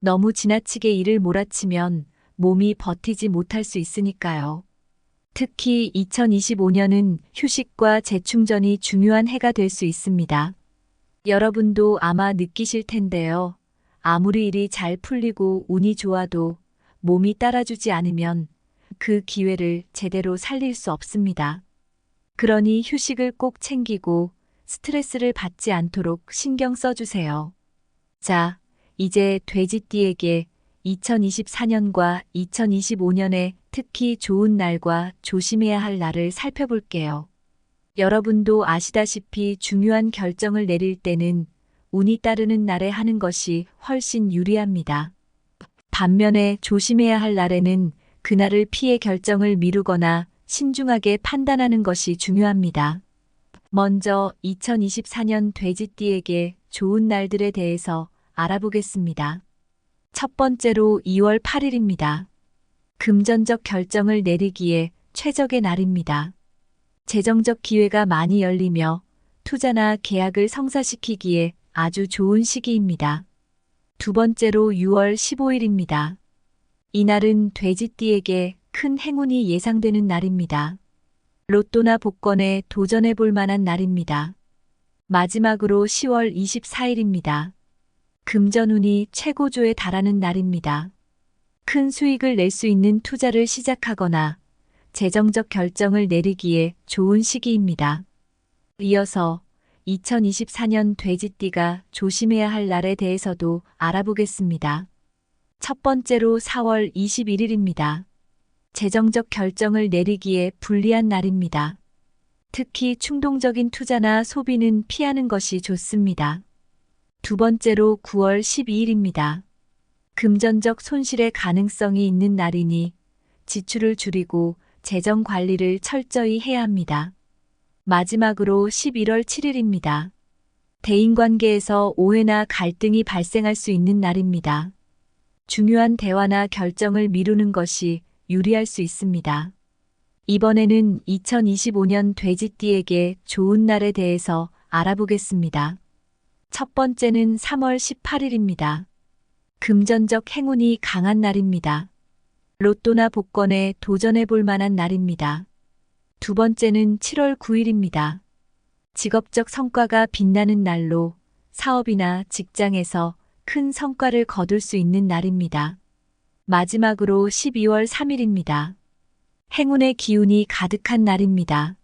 너무 지나치게 일을 몰아치면 몸이 버티지 못할 수 있으니까요. 특히 2025년은 휴식과 재충전이 중요한 해가 될 수 있습니다. 여러분도 아마 느끼실 텐데요. 아무리 일이 잘 풀리고 운이 좋아도 몸이 따라주지 않으면 그 기회를 제대로 살릴 수 없습니다. 그러니 휴식을 꼭 챙기고 스트레스를 받지 않도록 신경 써주세요. 자, 이제 돼지띠에게 2024년과 2025년에 특히 좋은 날과 조심해야 할 날을 살펴볼게요. 여러분도 아시다시피 중요한 결정을 내릴 때는 운이 따르는 날에 하는 것이 훨씬 유리합니다. 반면에 조심해야 할 날에는 그날을 피해 결정을 미루거나 신중하게 판단하는 것이 중요합니다. 먼저 2024년 돼지띠에게 좋은 날들에 대해서 알아보겠습니다. 첫 번째로 2월 8일입니다. 금전적 결정을 내리기에 최적의 날입니다. 재정적 기회가 많이 열리며 투자나 계약을 성사시키기에 아주 좋은 시기입니다. 두 번째로 6월 15일입니다. 이날은 돼지띠에게 큰 행운이 예상되는 날입니다. 로또나 복권에 도전해 볼 만한 날입니다. 마지막으로 10월 24일입니다. 금전운이 최고조에 달하는 날입니다. 큰 수익을 낼 수 있는 투자를 시작하거나 재정적 결정을 내리기에 좋은 시기입니다. 이어서 2024년 돼지띠가 조심해야 할 날에 대해서도 알아보겠습니다. 첫 번째로 4월 21일입니다. 재정적 결정을 내리기에 불리한 날입니다. 특히 충동적인 투자나 소비는 피하는 것이 좋습니다. 두 번째로 9월 12일입니다. 금전적 손실의 가능성이 있는 날이니 지출을 줄이고 재정 관리를 철저히 해야 합니다. 마지막으로 11월 7일입니다. 대인관계에서 오해나 갈등이 발생할 수 있는 날입니다. 중요한 대화나 결정을 미루는 것이 유리할 수 있습니다. 이번에는 2025년 돼지띠에게 좋은 날에 대해서 알아보겠습니다. 첫 번째는 3월 18일입니다. 금전적 행운이 강한 날입니다. 로또나 복권에 도전해 볼 만한 날입니다. 두 번째는 7월 9일입니다. 직업적 성과가 빛나는 날로 사업이나 직장에서 큰 성과를 거둘 수 있는 날입니다. 마지막으로 12월 3일입니다. 행운의 기운이 가득한 날입니다.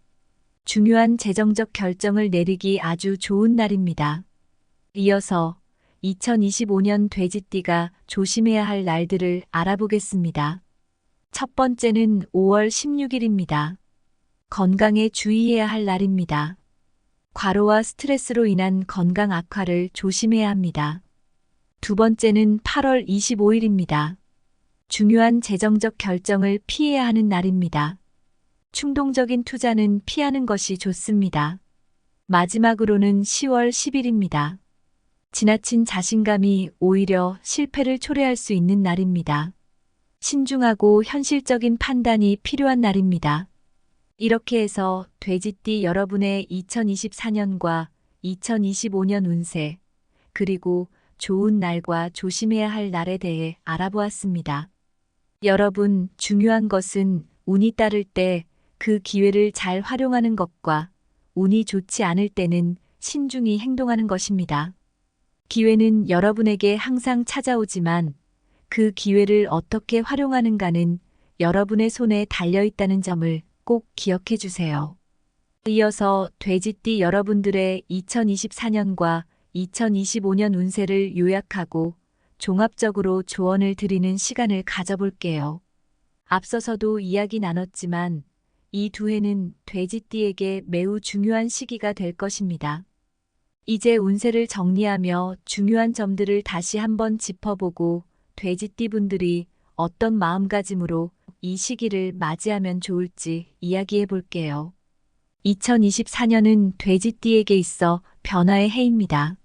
중요한 재정적 결정을 내리기 아주 좋은 날입니다. 이어서 2025년 돼지띠가 조심해야 할 날들을 알아보겠습니다. 첫 번째는 5월 16일입니다. 건강에 주의해야 할 날입니다. 과로와 스트레스로 인한 건강 악화를 조심해야 합니다. 두 번째는 8월 25일입니다. 중요한 재정적 결정을 피해야 하는 날입니다. 충동적인 투자는 피하는 것이 좋습니다. 마지막으로는 10월 10일입니다. 지나친 자신감이 오히려 실패를 초래할 수 있는 날입니다. 신중하고 현실적인 판단이 필요한 날입니다. 이렇게 해서 돼지띠 여러분의 2024년과 2025년 운세, 그리고 좋은 날과 조심해야 할 날에 대해 알아보았습니다. 여러분, 중요한 것은 운이 따를 때 그 기회를 잘 활용하는 것과 운이 좋지 않을 때는 신중히 행동하는 것입니다. 기회는 여러분에게 항상 찾아오지만 그 기회를 어떻게 활용하는가는 여러분의 손에 달려 있다는 점을 꼭 기억해 주세요. 이어서 돼지띠 여러분들의 2024년과 2025년 운세를 요약하고 종합적으로 조언을 드리는 시간을 가져볼게요. 앞서서도 이야기 나눴지만 이 두 해는 돼지띠에게 매우 중요한 시기가 될 것입니다. 이제 운세를 정리하며 중요한 점들을 다시 한번 짚어보고 돼지띠 분들이 어떤 마음가짐으로 이 시기를 맞이하면 좋을지 이야기해 볼게요. 2024년은 돼지띠에게 있어 변화의 해입니다.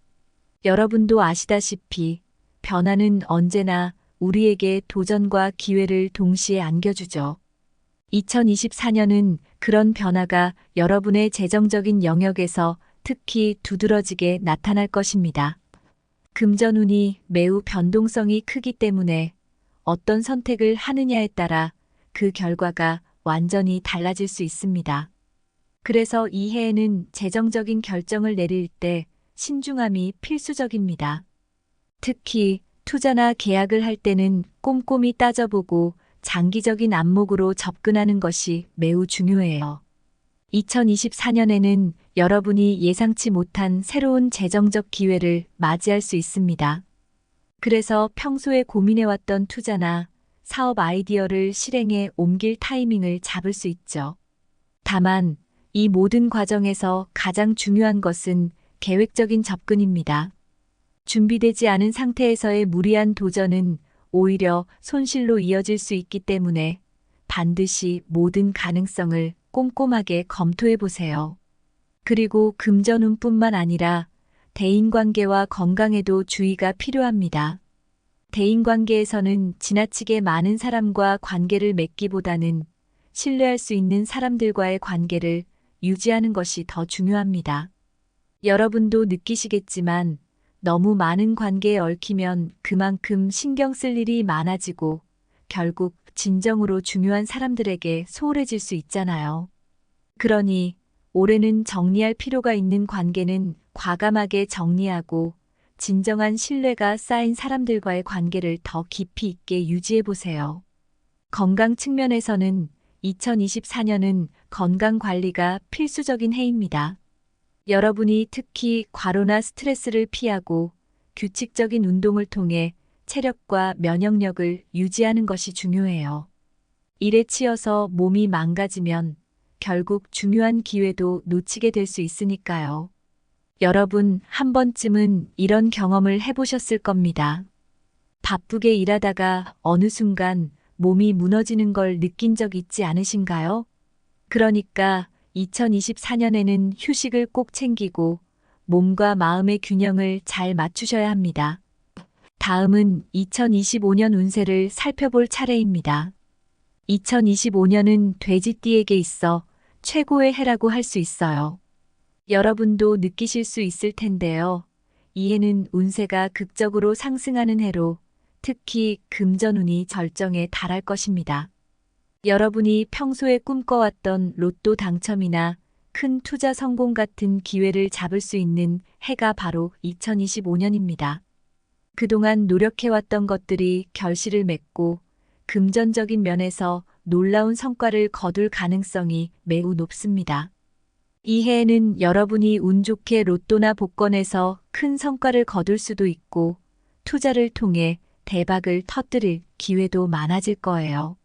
여러분도 아시다시피 변화는 언제나 우리에게 도전과 기회를 동시에 안겨주죠. 2024년은 그런 변화가 여러분의 재정적인 영역에서 특히 두드러지게 나타날 것입니다. 금전운이 매우 변동성이 크기 때문에 어떤 선택을 하느냐에 따라 그 결과가 완전히 달라질 수 있습니다. 그래서 이 해에는 재정적인 결정을 내릴 때 신중함이 필수적입니다. 특히 투자나 계약을 할 때는 꼼꼼히 따져보고 장기적인 안목으로 접근하는 것이 매우 중요해요. 2024년에는 여러분이 예상치 못한 새로운 재정적 기회를 맞이할 수 있습니다. 그래서 평소에 고민해왔던 투자나 사업 아이디어를 실행에 옮길 타이밍을 잡을 수 있죠. 다만 이 모든 과정에서 가장 중요한 것은 계획적인 접근입니다. 준비되지 않은 상태에서의 무리한 도전은 오히려 손실로 이어질 수 있기 때문에 반드시 모든 가능성을 꼼꼼하게 검토해 보세요. 그리고 금전운뿐만 아니라 대인관계와 건강에도 주의가 필요합니다. 대인관계에서는 지나치게 많은 사람과 관계를 맺기보다는 신뢰할 수 있는 사람들과의 관계를 유지하는 것이 더 중요합니다. 여러분도 느끼시겠지만 너무 많은 관계에 얽히면 그만큼 신경 쓸 일이 많아지고 결국 진정으로 중요한 사람들에게 소홀해질 수 있잖아요. 그러니 올해는 정리할 필요가 있는 관계는 과감하게 정리하고 진정한 신뢰가 쌓인 사람들과의 관계를 더 깊이 있게 유지해 보세요. 건강 측면에서는 2024년은 건강 관리가 필수적인 해입니다. 여러분이 특히 과로나 스트레스를 피하고 규칙적인 운동을 통해 체력과 면역력을 유지하는 것이 중요해요. 일에 치여서 몸이 망가지면 결국 중요한 기회도 놓치게 될 수 있으니까요. 여러분, 한 번쯤은 이런 경험을 해보셨을 겁니다. 바쁘게 일하다가 어느 순간 몸이 무너지는 걸 느낀 적 있지 않으신가요? 그러니까 2024년에는 휴식을 꼭 챙기고 몸과 마음의 균형을 잘 맞추셔야 합니다. 다음은 2025년 운세를 살펴볼 차례입니다. 2025년은 돼지띠에게 있어 최고의 해라고 할 수 있어요. 여러분도 느끼실 수 있을 텐데요. 이 해는 운세가 극적으로 상승하는 해로 특히 금전운이 절정에 달할 것입니다. 여러분이 평소에 꿈꿔왔던 로또 당첨이나 큰 투자 성공 같은 기회를 잡을 수 있는 해가 바로 2025년입니다. 그동안 노력해왔던 것들이 결실을 맺고 금전적인 면에서 놀라운 성과를 거둘 가능성이 매우 높습니다. 이 해에는 여러분이 운 좋게 로또나 복권에서 큰 성과를 거둘 수도 있고 투자를 통해 대박을 터뜨릴 기회도 많아질 거예요.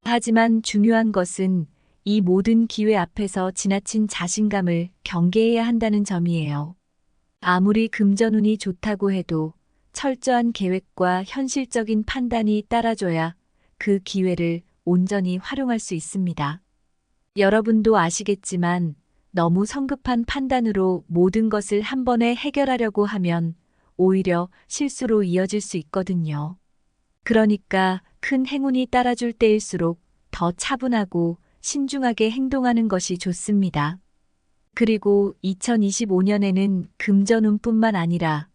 하지만 중요한 것은 이 모든 기회 앞에서 지나친 자신감을 경계해야 한다는 점이에요. 아무리 금전운이 좋다고 해도 철저한 계획과 현실적인 판단이 따라줘야 그 기회를 온전히 활용할 수 있습니다. 여러분도 아시겠지만 너무 성급한 판단으로 모든 것을 한 번에 해결하려고 하면 오히려 실수로 이어질 수 있거든요. 그러니까 큰 행운이 따라줄 때일수록 더 차분하고 신중하게 행동하는 것이 좋습니다. 그리고 2025년에는 금전운뿐만 아니라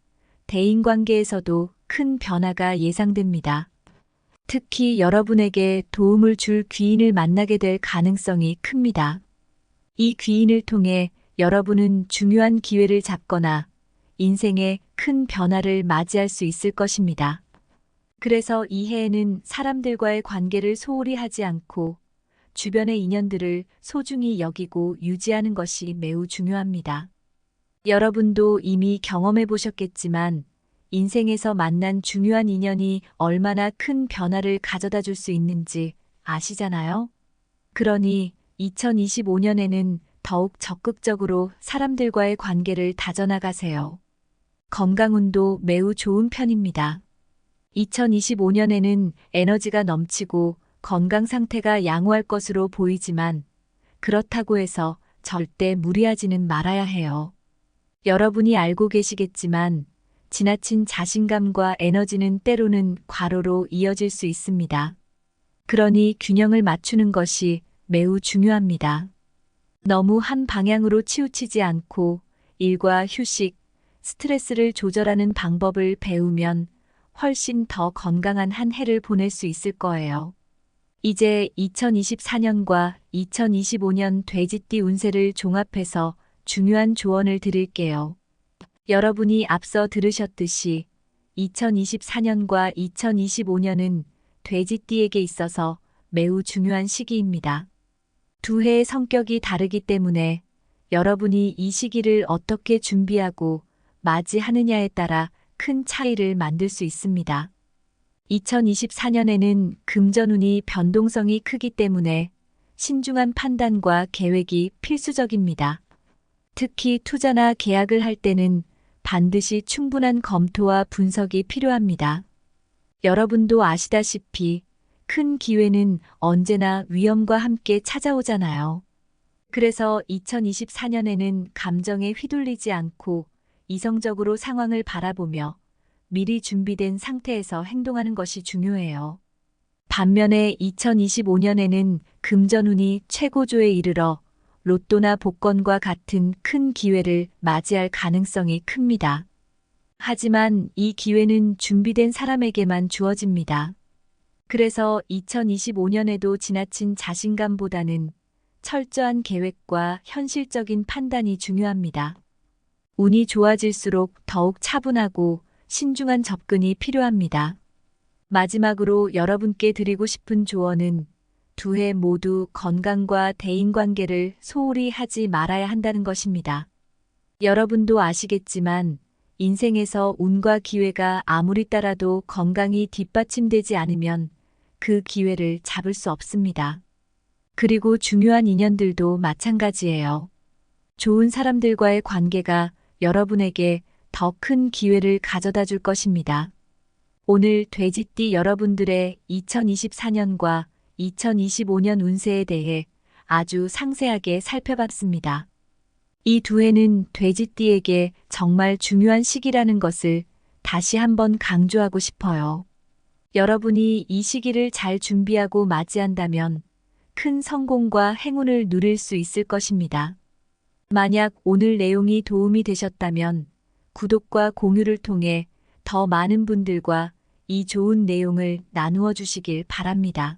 대인관계에서도 큰 변화가 예상됩니다. 특히 여러분에게 도움을 줄 귀인을 만나게 될 가능성이 큽니다. 이 귀인을 통해 여러분은 중요한 기회를 잡거나 인생의 큰 변화를 맞이할 수 있을 것입니다. 그래서 이 해에는 사람들과의 관계를 소홀히 하지 않고 주변의 인연들을 소중히 여기고 유지하는 것이 매우 중요합니다. 여러분도 이미 경험해 보셨겠지만 인생에서 만난 중요한 인연이 얼마나 큰 변화를 가져다 줄 수 있는지 아시잖아요? 그러니 2025년에는 더욱 적극적으로 사람들과의 관계를 다져나가세요. 건강운도 매우 좋은 편입니다. 2025년에는 에너지가 넘치고 건강 상태가 양호할 것으로 보이지만 그렇다고 해서 절대 무리하지는 말아야 해요. 여러분이 알고 계시겠지만 지나친 자신감과 에너지는 때로는 과로로 이어질 수 있습니다. 그러니 균형을 맞추는 것이 매우 중요합니다. 너무 한 방향으로 치우치지 않고 일과 휴식, 스트레스를 조절하는 방법을 배우면 훨씬 더 건강한 한 해를 보낼 수 있을 거예요. 이제 2024년과 2025년 돼지띠 운세를 종합해서 중요한 조언을 드릴게요. 여러분이 앞서 들으셨듯이 2024년과 2025년은 돼지띠에게 있어서 매우 중요한 시기입니다. 두 해의 성격이 다르기 때문에 여러분이 이 시기를 어떻게 준비하고 맞이하느냐에 따라 큰 차이를 만들 수 있습니다. 2024년에는 금전운이 변동성이 크기 때문에 신중한 판단과 계획이 필수적입니다. 특히 투자나 계약을 할 때는 반드시 충분한 검토와 분석이 필요합니다. 여러분도 아시다시피 큰 기회는 언제나 위험과 함께 찾아오잖아요. 그래서 2024년에는 감정에 휘둘리지 않고 이성적으로 상황을 바라보며 미리 준비된 상태에서 행동하는 것이 중요해요. 반면에 2025년에는 금전운이 최고조에 이르러 로또나 복권과 같은 큰 기회를 맞이할 가능성이 큽니다. 하지만 이 기회는 준비된 사람에게만 주어집니다. 그래서 2025년에도 지나친 자신감보다는 철저한 계획과 현실적인 판단이 중요합니다. 운이 좋아질수록 더욱 차분하고 신중한 접근이 필요합니다. 마지막으로 여러분께 드리고 싶은 조언은 두 해 모두 건강과 대인관계를 소홀히 하지 말아야 한다는 것입니다. 여러분도 아시겠지만 인생에서 운과 기회가 아무리 따라도 건강히 뒷받침되지 않으면 그 기회를 잡을 수 없습니다. 그리고 중요한 인연들도 마찬가지예요. 좋은 사람들과의 관계가 여러분에게 더 큰 기회를 가져다 줄 것입니다. 오늘 돼지띠 여러분들의 2024년과 2025년 운세에 대해 아주 상세하게 살펴봤습니다. 이 두 해는 돼지띠에게 정말 중요한 시기라는 것을 다시 한번 강조하고 싶어요. 여러분이 이 시기를 잘 준비하고 맞이한다면 큰 성공과 행운을 누릴 수 있을 것입니다. 만약 오늘 내용이 도움이 되셨다면 구독과 공유를 통해 더 많은 분들과 이 좋은 내용을 나누어 주시길 바랍니다.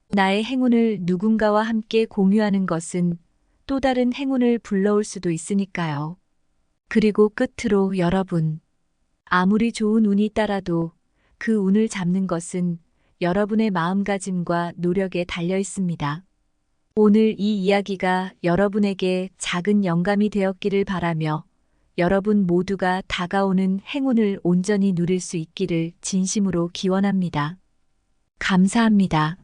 나의 행운을 누군가와 함께 공유하는 것은 또 다른 행운을 불러올 수도 있으니까요. 그리고 끝으로 여러분, 아무리 좋은 운이 따라도 그 운을 잡는 것은 여러분의 마음가짐과 노력에 달려 있습니다. 오늘 이 이야기가 여러분에게 작은 영감이 되었기를 바라며 여러분 모두가 다가오는 행운을 온전히 누릴 수 있기를 진심으로 기원합니다. 감사합니다.